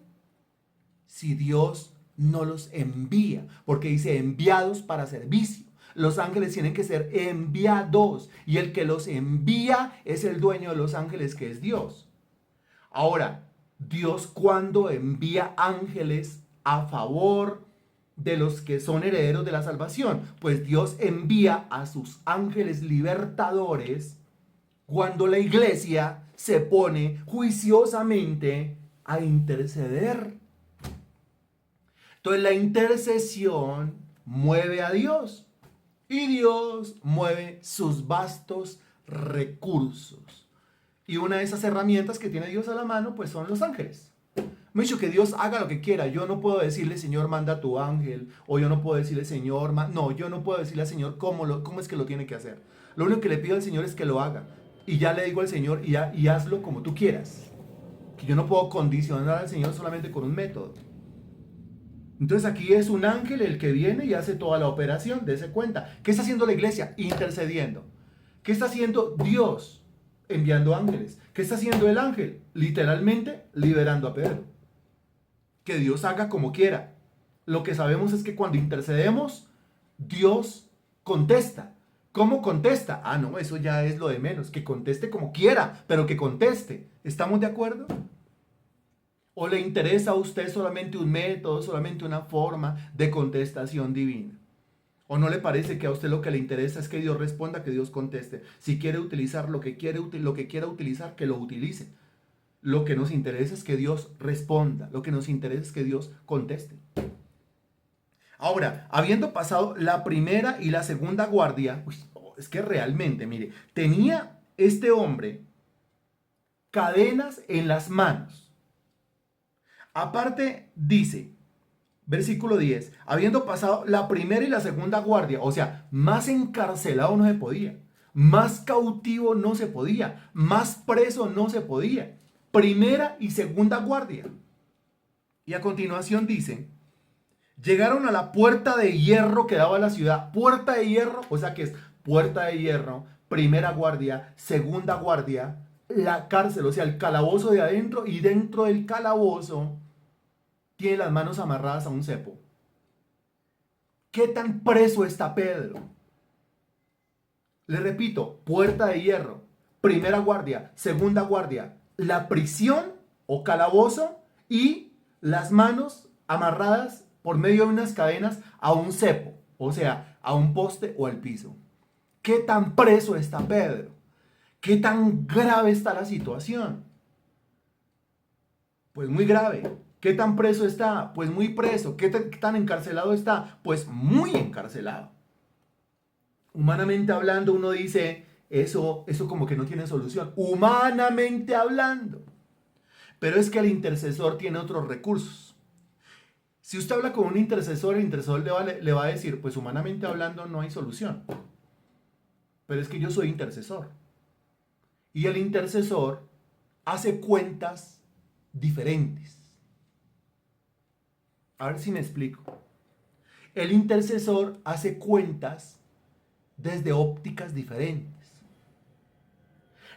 si Dios no los envía, porque dice enviados para servicio. Los ángeles tienen que ser enviados, y el que los envía es el dueño de los ángeles, que es Dios. Ahora, Dios, cuando envía ángeles a favor de los que son herederos de la salvación, pues Dios envía a sus ángeles libertadores cuando la iglesia se pone juiciosamente a interceder. Entonces la intercesión mueve a Dios y Dios mueve sus vastos recursos. Y una de esas herramientas que tiene Dios a la mano, pues son los ángeles. Me ha dicho que Dios haga lo que quiera. Yo no puedo decirle, Señor, manda tu ángel. O yo no puedo decirle, Señor, no, yo no puedo decirle al Señor cómo es que lo tiene que hacer. Lo único que le pido al Señor es que lo haga. Y ya le digo al Señor, y hazlo como tú quieras. Que yo no puedo condicionar al Señor solamente con un método. Entonces aquí es un ángel el que viene y hace toda la operación, dése cuenta. ¿Qué está haciendo la iglesia? Intercediendo. ¿Qué está haciendo Dios? Enviando ángeles. ¿Qué está haciendo el ángel? Literalmente liberando a Pedro. Que Dios haga como quiera. Lo que sabemos es que cuando intercedemos, Dios contesta. ¿Cómo contesta? Ah, no, eso ya es lo de menos. Que conteste como quiera, pero que conteste. ¿Estamos de acuerdo? ¿O le interesa a usted solamente un método, solamente una forma de contestación divina? ¿O no le parece que a usted lo que le interesa es que Dios responda, que Dios conteste? Si quiere utilizar lo que quiera utilizar, que lo utilice. Lo que nos interesa es que Dios responda. Lo que nos interesa es que Dios conteste. Ahora, habiendo pasado la primera y la segunda guardia, es que realmente, mire, tenía este hombre cadenas en las manos. Aparte, dice, versículo 10, habiendo pasado la primera y la segunda guardia, o sea, más encarcelado no se podía, más cautivo no se podía, más preso no se podía. Primera y segunda guardia. Y a continuación dice, llegaron a la puerta de hierro que daba a la ciudad. Puerta de hierro, o sea que es puerta de hierro, primera guardia, segunda guardia, la cárcel, o sea, el calabozo de adentro, y dentro del calabozo tiene las manos amarradas a un cepo. ¿Qué tan preso está Pedro? Le repito, puerta de hierro, primera guardia, segunda guardia, la prisión o calabozo y las manos amarradas por medio de unas cadenas a un cepo, o sea, a un poste o al piso. ¿Qué tan preso está Pedro? ¿Qué tan grave está la situación? Pues muy grave. ¿Qué tan preso está? Pues muy preso. ¿Qué tan encarcelado está? Pues muy encarcelado. Humanamente hablando, uno dice, eso como que no tiene solución. Humanamente hablando. Pero es que el intercesor tiene otros recursos. Si usted habla con un intercesor, el intercesor le va a decir, pues humanamente hablando no hay solución. Pero es que yo soy intercesor. Y el intercesor hace cuentas diferentes. A ver si me explico. El intercesor hace cuentas desde ópticas diferentes.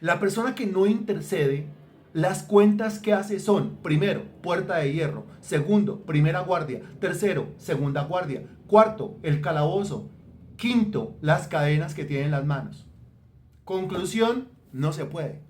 La persona que no intercede, las cuentas que hace son, primero, puerta de hierro, segundo, primera guardia, tercero, segunda guardia, cuarto, el calabozo, quinto, las cadenas que tiene en las manos. Conclusión, no se puede.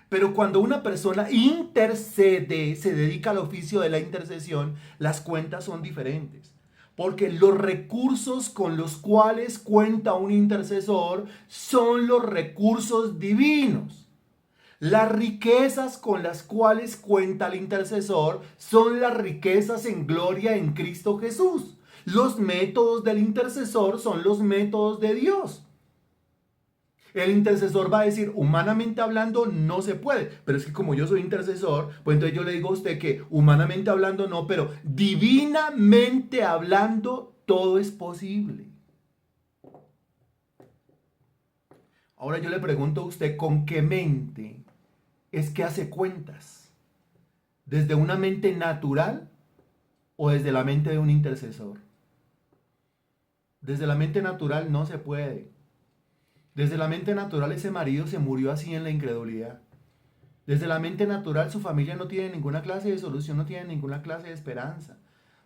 Pero cuando una persona intercede, se dedica al oficio de la intercesión, las cuentas son diferentes. Porque los recursos con los cuales cuenta un intercesor son los recursos divinos. Las riquezas con las cuales cuenta el intercesor son las riquezas en gloria en Cristo Jesús. Los métodos del intercesor son los métodos de Dios. El intercesor va a decir, humanamente hablando, no se puede. Pero es que como yo soy intercesor, pues entonces yo le digo a usted que humanamente hablando no, pero divinamente hablando, todo es posible. Ahora yo le pregunto a usted, ¿con qué mente es que hace cuentas? ¿Desde una mente natural o desde la mente de un intercesor? Desde la mente natural no se puede. Desde la mente natural ese marido se murió así en la incredulidad. Desde la mente natural su familia no tiene ninguna clase de solución, no tiene ninguna clase de esperanza.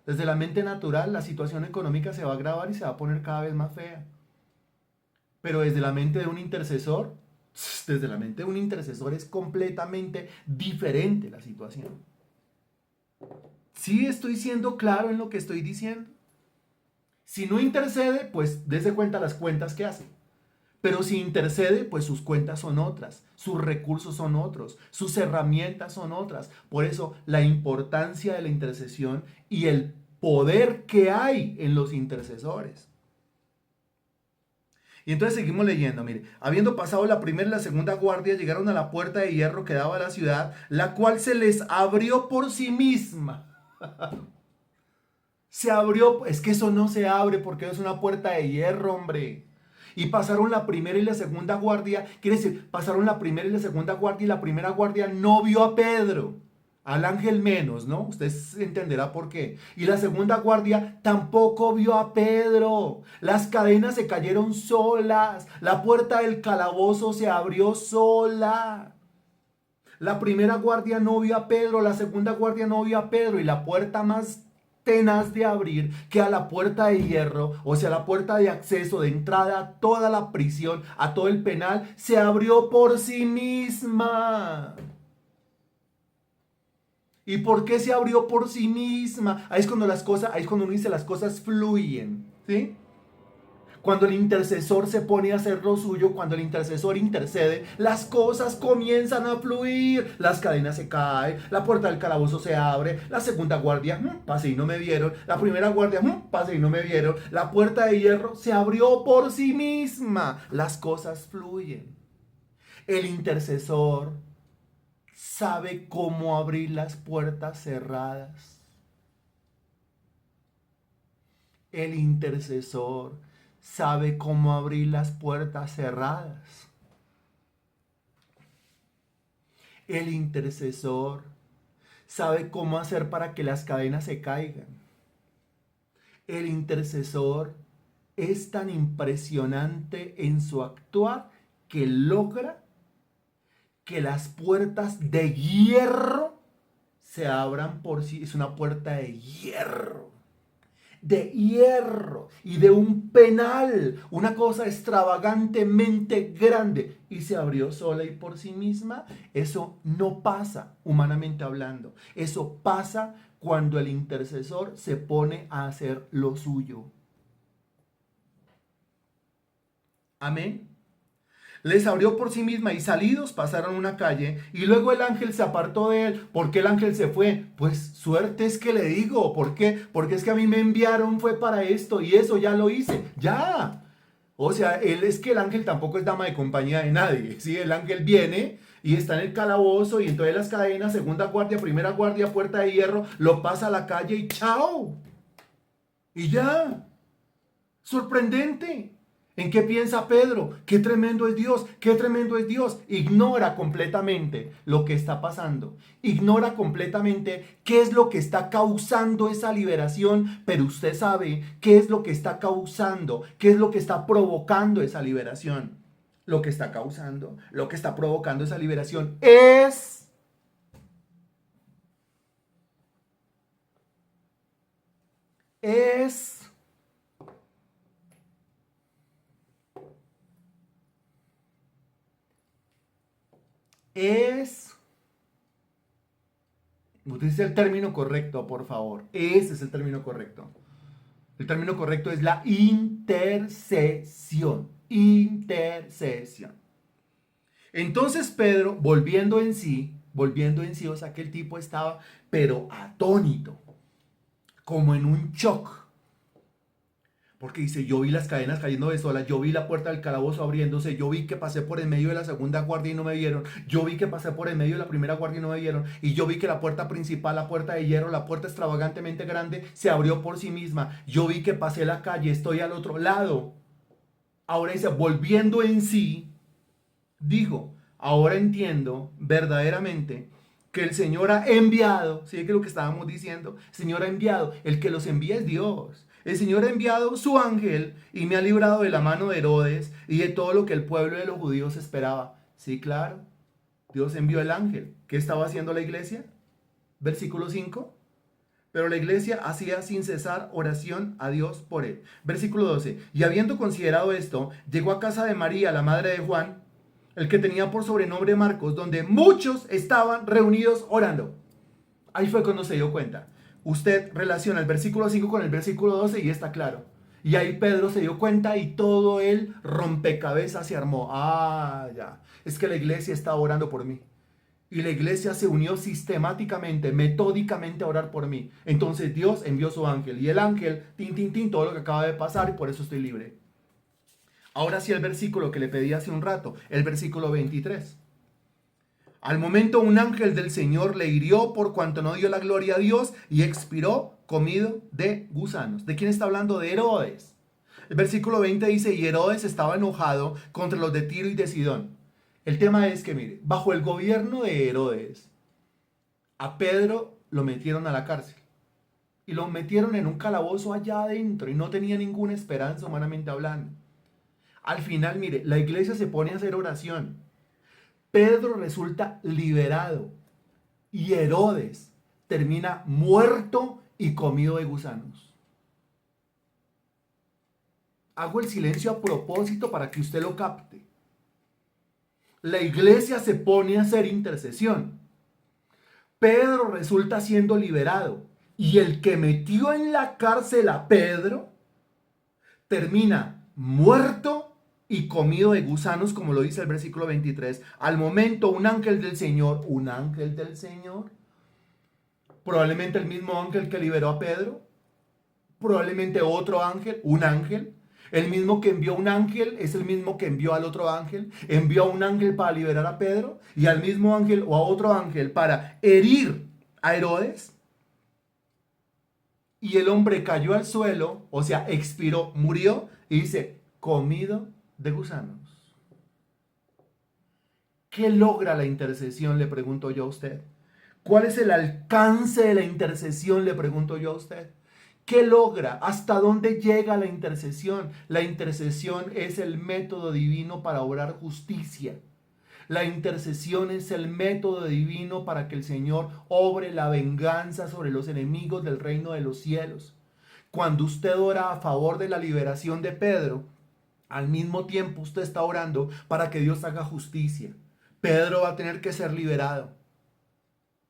Desde la mente natural la situación económica se va a agravar y se va a poner cada vez más fea. Pero desde la mente de un intercesor, desde la mente de un intercesor es completamente diferente la situación. ¿Sí estoy siendo claro en lo que estoy diciendo? Si no intercede, pues dése cuenta las cuentas que hace. Pero si intercede, pues sus cuentas son otras, sus recursos son otros, sus herramientas son otras. Por eso la importancia de la intercesión y el poder que hay en los intercesores. Y entonces seguimos leyendo, mire, habiendo pasado la primera y la segunda guardia, llegaron a la puerta de hierro que daba a la ciudad, la cual se les abrió por sí misma. Se abrió, es que eso no se abre porque es una puerta de hierro, hombre. Y pasaron la primera y la segunda guardia, quiere decir, pasaron la primera y la segunda guardia y la primera guardia no vio a Pedro, al ángel menos, ¿no? Usted entenderá por qué. Y la segunda guardia tampoco vio a Pedro. Las cadenas se cayeron solas, la puerta del calabozo se abrió sola. La primera guardia no vio a Pedro, la segunda guardia no vio a Pedro y la puerta más tenaz de abrir que a la puerta de hierro, o sea, la puerta de acceso, de entrada a toda la prisión, a todo el penal, se abrió por sí misma. ¿Y por qué se abrió por sí misma? Ahí es cuando las cosas, ahí es cuando uno dice las cosas fluyen. ¿sí? Cuando el intercesor se pone a hacer lo suyo, cuando el intercesor intercede, las cosas comienzan a fluir, las cadenas se caen, la puerta del calabozo se abre, la segunda guardia, pasé y no me vieron, la primera guardia, pasé y no me vieron, la puerta de hierro se abrió por sí misma, las cosas fluyen. El intercesor sabe cómo abrir las puertas cerradas. El intercesor sabe cómo abrir las puertas cerradas. El intercesor sabe cómo hacer para que las cadenas se caigan. El intercesor es tan impresionante en su actuar que logra que las puertas de hierro se abran por sí. Es una puerta de hierro y de un penal, una cosa extravagantemente grande, y se abrió sola y por sí misma. Eso no pasa humanamente hablando, eso pasa cuando el intercesor se pone a hacer lo suyo. Amén. Les abrió por sí misma y salidos pasaron una calle y luego el ángel se apartó de él. ¿Por qué el ángel se fue? Pues suerte es que le digo. ¿Por qué? Porque es que a mí me enviaron, fue para esto y eso ya lo hice. Ya. O sea, es que el ángel tampoco es dama de compañía de nadie. ¿Sí? El ángel viene y está en el calabozo y entonces las cadenas, segunda guardia, primera guardia, puerta de hierro, lo pasa a la calle y chao. Y ya. Sorprendente. ¿En qué piensa Pedro? ¡Qué tremendo es Dios! ¡Qué tremendo es Dios! Ignora completamente lo que está pasando. Ignora completamente qué es lo que está causando esa liberación, pero usted sabe qué es lo que está causando, qué es lo que está provocando esa liberación. Lo que está causando, lo que está provocando esa liberación es utilice el término correcto, por favor. Ese es el término correcto. El término correcto es la intercesión. Intercesión. Entonces Pedro, volviendo en sí, o sea que el tipo estaba, pero atónito, como en un shock. Porque dice, yo vi las cadenas cayendo de sola, yo vi la puerta del calabozo abriéndose, yo vi que pasé por en medio de la segunda guardia y no me vieron, yo vi que pasé por en medio de la primera guardia y no me vieron, y yo vi que la puerta principal, la puerta de hierro, la puerta extravagantemente grande, se abrió por sí misma, yo vi que pasé la calle, estoy al otro lado. Ahora dice, volviendo en sí, dijo, ahora entiendo verdaderamente que el Señor ha enviado, ¿sí? Que es lo que estábamos diciendo, el Señor ha enviado, el que los envía es Dios. El Señor ha enviado su ángel y me ha librado de la mano de Herodes y de todo lo que el pueblo de los judíos esperaba. Sí, claro, Dios envió el ángel. ¿Qué estaba haciendo la iglesia? Versículo 5. Pero la iglesia hacía sin cesar oración a Dios por él. Versículo 12. Y habiendo considerado esto, llegó a casa de María, la madre de Juan, el que tenía por sobrenombre Marcos, donde muchos estaban reunidos orando. Ahí fue cuando se dio cuenta. Usted relaciona el versículo 5 con el versículo 12 y está claro. Y ahí Pedro se dio cuenta y todo el rompecabezas se armó. Ah, ya. Es que la iglesia está orando por mí. Y la iglesia se unió sistemáticamente, metódicamente a orar por mí. Entonces Dios envió su ángel. Y el ángel, tin, tin, tin, todo lo que acaba de pasar y por eso estoy libre. Ahora sí el versículo que le pedí hace un rato, el versículo 23. Al momento un ángel del Señor le hirió por cuanto no dio la gloria a Dios y expiró comido de gusanos. ¿De quién está hablando? De Herodes. El versículo 20 dice, y Herodes estaba enojado contra los de Tiro y de Sidón. El tema es que, mire, bajo el gobierno de Herodes, a Pedro lo metieron a la cárcel. Y lo metieron en un calabozo allá adentro y no tenía ninguna esperanza humanamente hablando. Al final, mire, la iglesia se pone a hacer oración. Pedro resulta liberado y Herodes termina muerto y comido de gusanos. Hago el silencio a propósito para que usted lo capte. La iglesia se pone a hacer intercesión. Pedro resulta siendo liberado y el que metió en la cárcel a Pedro termina muerto y comido de gusanos, como lo dice el versículo 23. Al momento, un ángel del Señor, probablemente el mismo ángel que liberó a Pedro, probablemente otro ángel, un ángel. El mismo que envió un ángel es el mismo que envió al otro ángel. Envió a un ángel para liberar a Pedro y al mismo ángel o a otro ángel para herir a Herodes. Y el hombre cayó al suelo, o sea, expiró, murió y dice, comido de gusanos. ¿Qué logra la intercesión? Le pregunto yo a usted. ¿Cuál es el alcance de la intercesión? Le pregunto yo a usted. ¿Qué logra? ¿Hasta dónde llega la intercesión? La intercesión es el método divino para obrar justicia. La intercesión es el método divino para que el Señor obre la venganza sobre los enemigos del reino de los cielos. Cuando usted ora a favor de la liberación de Pedro, al mismo tiempo usted está orando para que Dios haga justicia. Pedro va a tener que ser liberado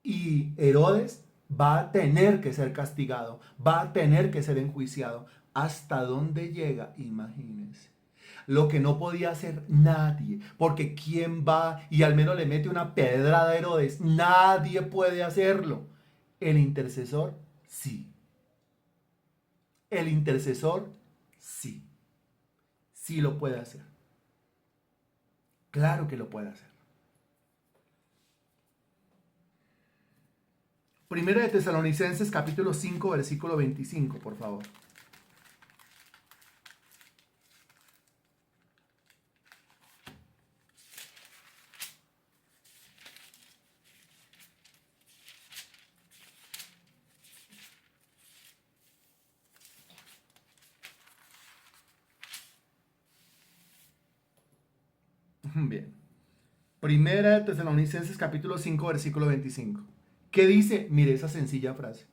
y Herodes va a tener que ser castigado, va a tener que ser enjuiciado. ¿Hasta dónde llega? Imagínense. Lo que no podía hacer nadie, porque ¿quién va y al menos le mete una pedrada a Herodes? Nadie puede hacerlo. El intercesor, sí. El intercesor, sí. Sí lo puede hacer. Claro que lo puede hacer. Primera de Tesalonicenses capítulo 5 versículo 25, por favor. Bien. Primera de Tesalonicenses capítulo 5 versículo 25. ¿Qué dice? Mire esa sencilla frase.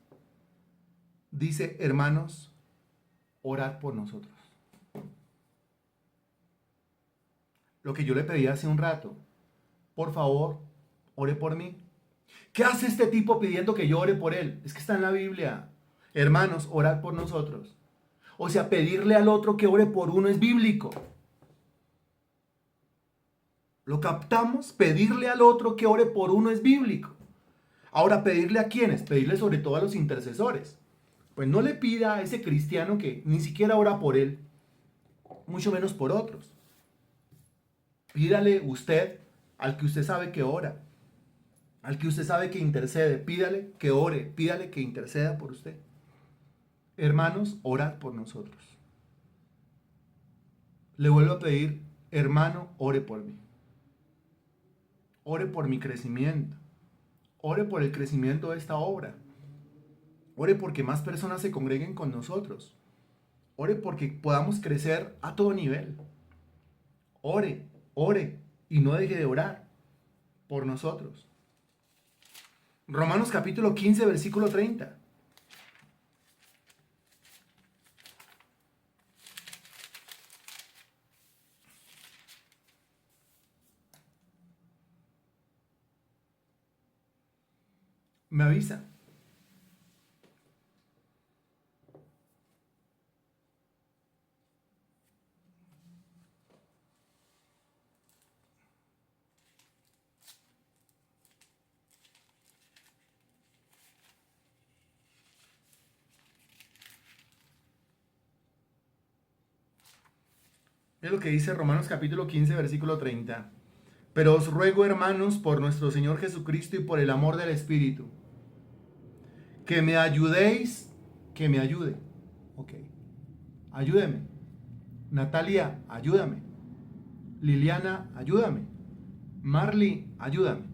Dice, hermanos, orad por nosotros. Lo que yo le pedí hace un rato. Por favor, ore por mí. ¿Qué hace este tipo pidiendo que yo ore por él? Es que está en la Biblia. Hermanos, orad por nosotros. O sea, pedirle al otro que ore por uno es bíblico. ¿Lo captamos? Pedirle al otro que ore por uno es bíblico. Ahora, ¿pedirle a quiénes? Pedirle sobre todo a los intercesores. Pues no le pida a ese cristiano que ni siquiera ora por él, mucho menos por otros. Pídale usted al que usted sabe que ora, al que usted sabe que intercede. Pídale que ore, pídale que interceda por usted. Hermanos, orad por nosotros. Le vuelvo a pedir, hermano, ore por mí. Ore por mi crecimiento. Ore por el crecimiento de esta obra. Ore porque más personas se congreguen con nosotros. Ore porque podamos crecer a todo nivel. Ore, ore y no deje de orar por nosotros. Romanos capítulo 15, versículo 30. Me avisa. Es lo que dice Romanos capítulo 15, versículo 30. Pero os ruego, hermanos, por nuestro Señor Jesucristo y por el amor del Espíritu, que me ayudéis, que me ayude. Ok. Ayúdeme. Natalia, ayúdame. Liliana, ayúdame. Marley, ayúdame.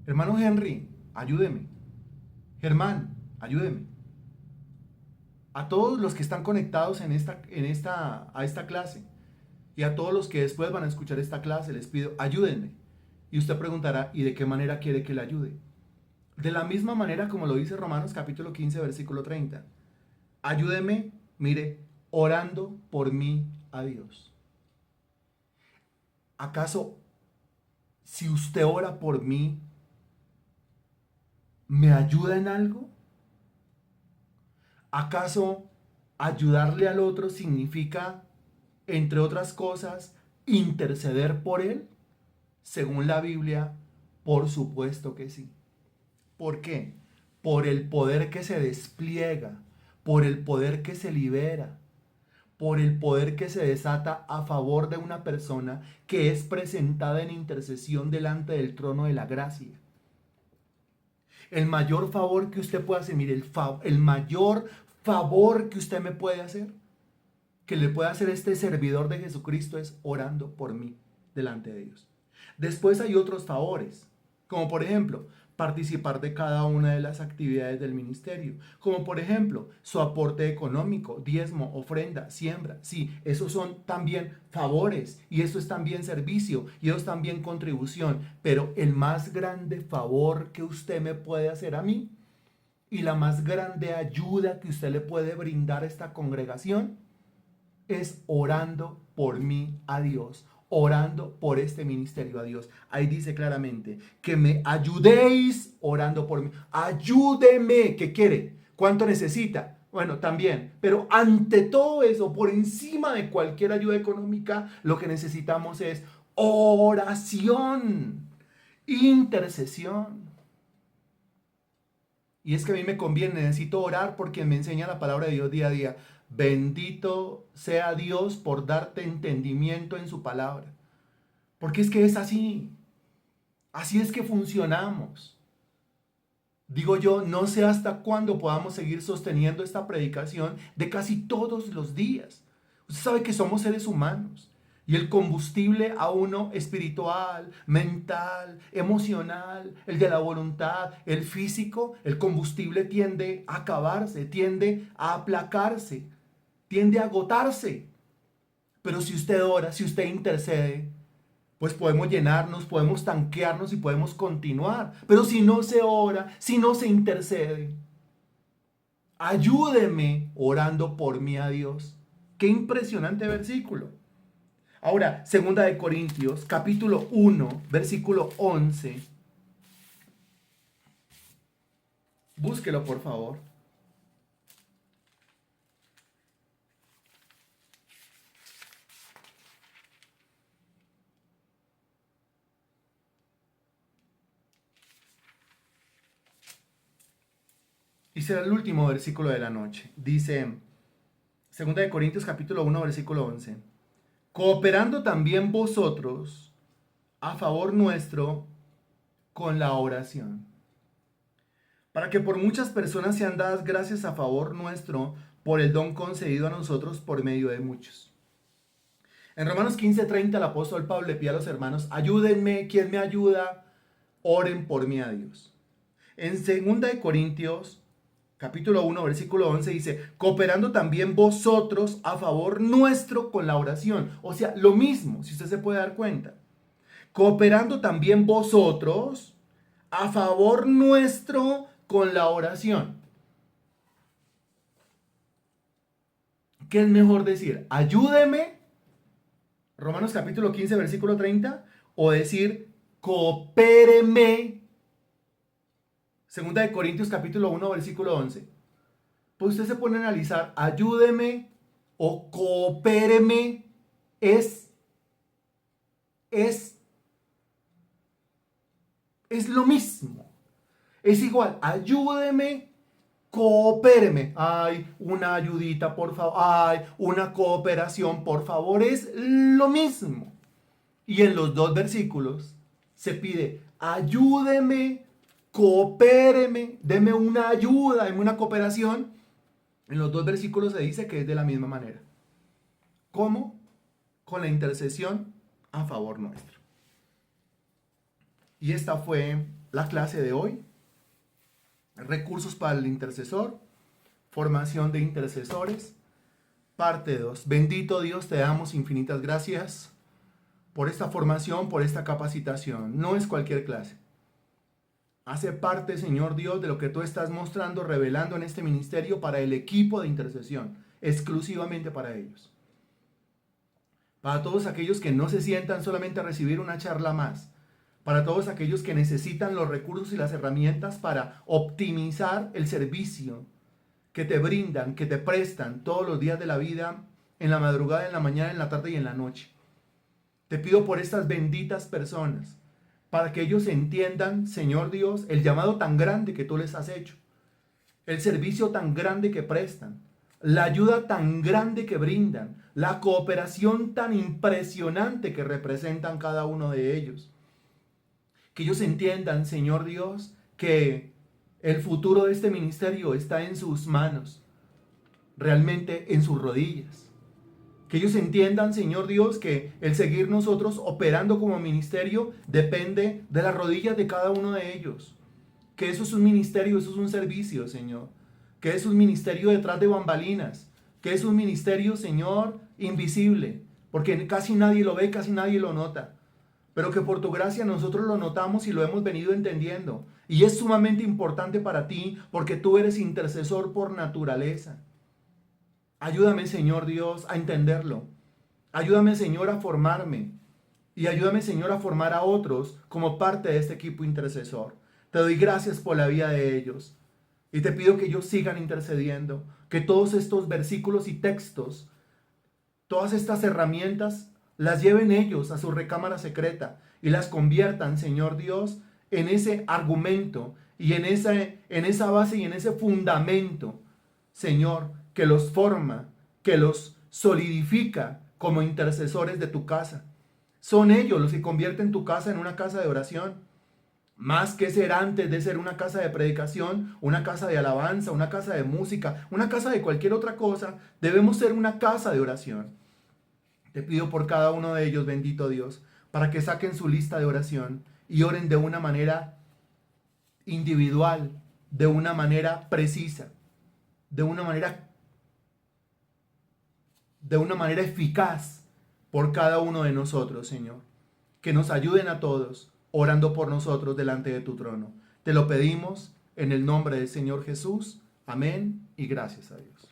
Hermano Henry, ayúdeme. Germán, ayúdeme. A todos los que están conectados a esta clase y a todos los que después van a escuchar esta clase, les pido, ayúdenme. Y usted preguntará, ¿y de qué manera quiere que le ayude? De la misma manera como lo dice Romanos capítulo 15, versículo 30. Ayúdeme, mire, orando por mí a Dios. ¿Acaso si usted ora por mí, me ayuda en algo? ¿Acaso ayudarle al otro significa, entre otras cosas, interceder por él. Según la Biblia, por supuesto que sí. ¿Por qué? Por el poder que se despliega, por el poder que se libera, por el poder que se desata a favor de una persona que es presentada en intercesión delante del trono de la gracia. El mayor favor que usted puede hacer, mire, el mayor favor que usted me puede hacer, que le puede hacer este servidor de Jesucristo, es orando por mí delante de Dios. Después hay otros favores, como por ejemplo, participar de cada una de las actividades del ministerio, como por ejemplo, su aporte económico, diezmo, ofrenda, siembra. Sí, esos son también favores, y eso es también servicio, y eso es también contribución, pero el más grande favor que usted me puede hacer a mí, y la más grande ayuda que usted le puede brindar a esta congregación, es orando por mí a Dios, orando por este ministerio a Dios. Ahí dice claramente que me ayudéis orando por mí. Ayúdeme. ¿Qué quiere? ¿Cuánto necesita? Bueno, también. Pero ante todo eso, por encima de cualquier ayuda económica, lo que necesitamos es oración, intercesión. Y es que a mí me conviene, necesito orar porque me enseña la palabra de Dios día a día. Bendito sea Dios por darte entendimiento en su palabra. Porque es que es así. Así es que funcionamos. Digo yo, no sé hasta cuándo podamos seguir sosteniendo esta predicación de casi todos los días. Usted sabe que somos seres humanos. Y el combustible a uno espiritual, mental, emocional, el de la voluntad, el físico, el combustible tiende a acabarse, tiende a aplacarse, tiende a agotarse. Pero si usted ora, si usted intercede, pues podemos llenarnos, podemos tanquearnos y podemos continuar. Pero si no se ora, si no se intercede, ayúdeme orando por mí a Dios. Qué impresionante versículo. Ahora, 2 Corintios, capítulo 1, versículo 11. Búsquelo, por favor. Y será el último versículo de la noche. Dice, 2 Corintios, capítulo 1, versículo 11. Cooperando también vosotros a favor nuestro con la oración, para que por muchas personas sean dadas gracias a favor nuestro por el don concedido a nosotros por medio de muchos. En Romanos 15:30 el apóstol Pablo le pide a los hermanos, ayúdenme, ¿quién me ayuda? Oren por mí a Dios. En 2 Corintios capítulo 1, versículo 11 dice, cooperando también vosotros a favor nuestro con la oración. O sea, lo mismo, si usted se puede dar cuenta. Cooperando también vosotros a favor nuestro con la oración. ¿Qué es mejor decir? Ayúdeme, Romanos capítulo 15, versículo 30, o decir, coopéreme, 2 Corintios capítulo 1, versículo 11. Pues usted se pone a analizar, ayúdeme o coopéreme, es lo mismo. Es igual, ayúdeme, coopéreme. Ay, una ayudita, por favor. Ay, una cooperación, por favor. Es lo mismo. Y en los dos versículos se pide, ayúdeme, coopéreme, deme una ayuda, deme una cooperación. En los dos versículos se dice que es de la misma manera. ¿Cómo? Con la intercesión a favor nuestro. Y esta fue la clase de hoy. Recursos para el intercesor, formación de intercesores, parte 2. Bendito Dios, te damos infinitas gracias por esta formación, por esta capacitación. No es cualquier clase. Hace parte, Señor Dios, de lo que tú estás mostrando, revelando en este ministerio para el equipo de intercesión, exclusivamente para ellos. Para todos aquellos que no se sientan solamente a recibir una charla más, para todos aquellos que necesitan los recursos y las herramientas para optimizar el servicio que te brindan, que te prestan todos los días de la vida, en la madrugada, en la mañana, en la tarde y en la noche. Te pido por estas benditas personas, para que ellos entiendan, Señor Dios, el llamado tan grande que tú les has hecho, el servicio tan grande que prestan, la ayuda tan grande que brindan, la cooperación tan impresionante que representan cada uno de ellos. Que ellos entiendan, Señor Dios, que el futuro de este ministerio está en sus manos, realmente en sus rodillas. Que ellos entiendan, Señor Dios, que el seguir nosotros operando como ministerio depende de las rodillas de cada uno de ellos. Que eso es un ministerio, eso es un servicio, Señor. Que es un ministerio detrás de bambalinas. Que es un ministerio, Señor, invisible. Porque casi nadie lo ve, casi nadie lo nota. Pero que por tu gracia nosotros lo notamos y lo hemos venido entendiendo. Y es sumamente importante para ti porque tú eres intercesor por naturaleza. Ayúdame, Señor Dios, a entenderlo. Ayúdame, Señor, a formarme. Y ayúdame, Señor, a formar a otros como parte de este equipo intercesor. Te doy gracias por la vida de ellos. Y te pido que ellos sigan intercediendo. Que todos estos versículos y textos, todas estas herramientas, las lleven ellos a su recámara secreta. Y las conviertan, Señor Dios, en ese argumento y en esa base y en ese fundamento, Señor, que los forma, que los solidifica como intercesores de tu casa. Son ellos los que convierten tu casa en una casa de oración. Más que ser antes de ser una casa de predicación, una casa de alabanza, una casa de música, una casa de cualquier otra cosa, debemos ser una casa de oración. Te pido por cada uno de ellos, bendito Dios, para que saquen su lista de oración y oren de una manera individual, de una manera precisa, de una manera eficaz por cada uno de nosotros, Señor. Que nos ayuden a todos orando por nosotros delante de tu trono. Te lo pedimos en el nombre del Señor Jesús. Amén y gracias a Dios.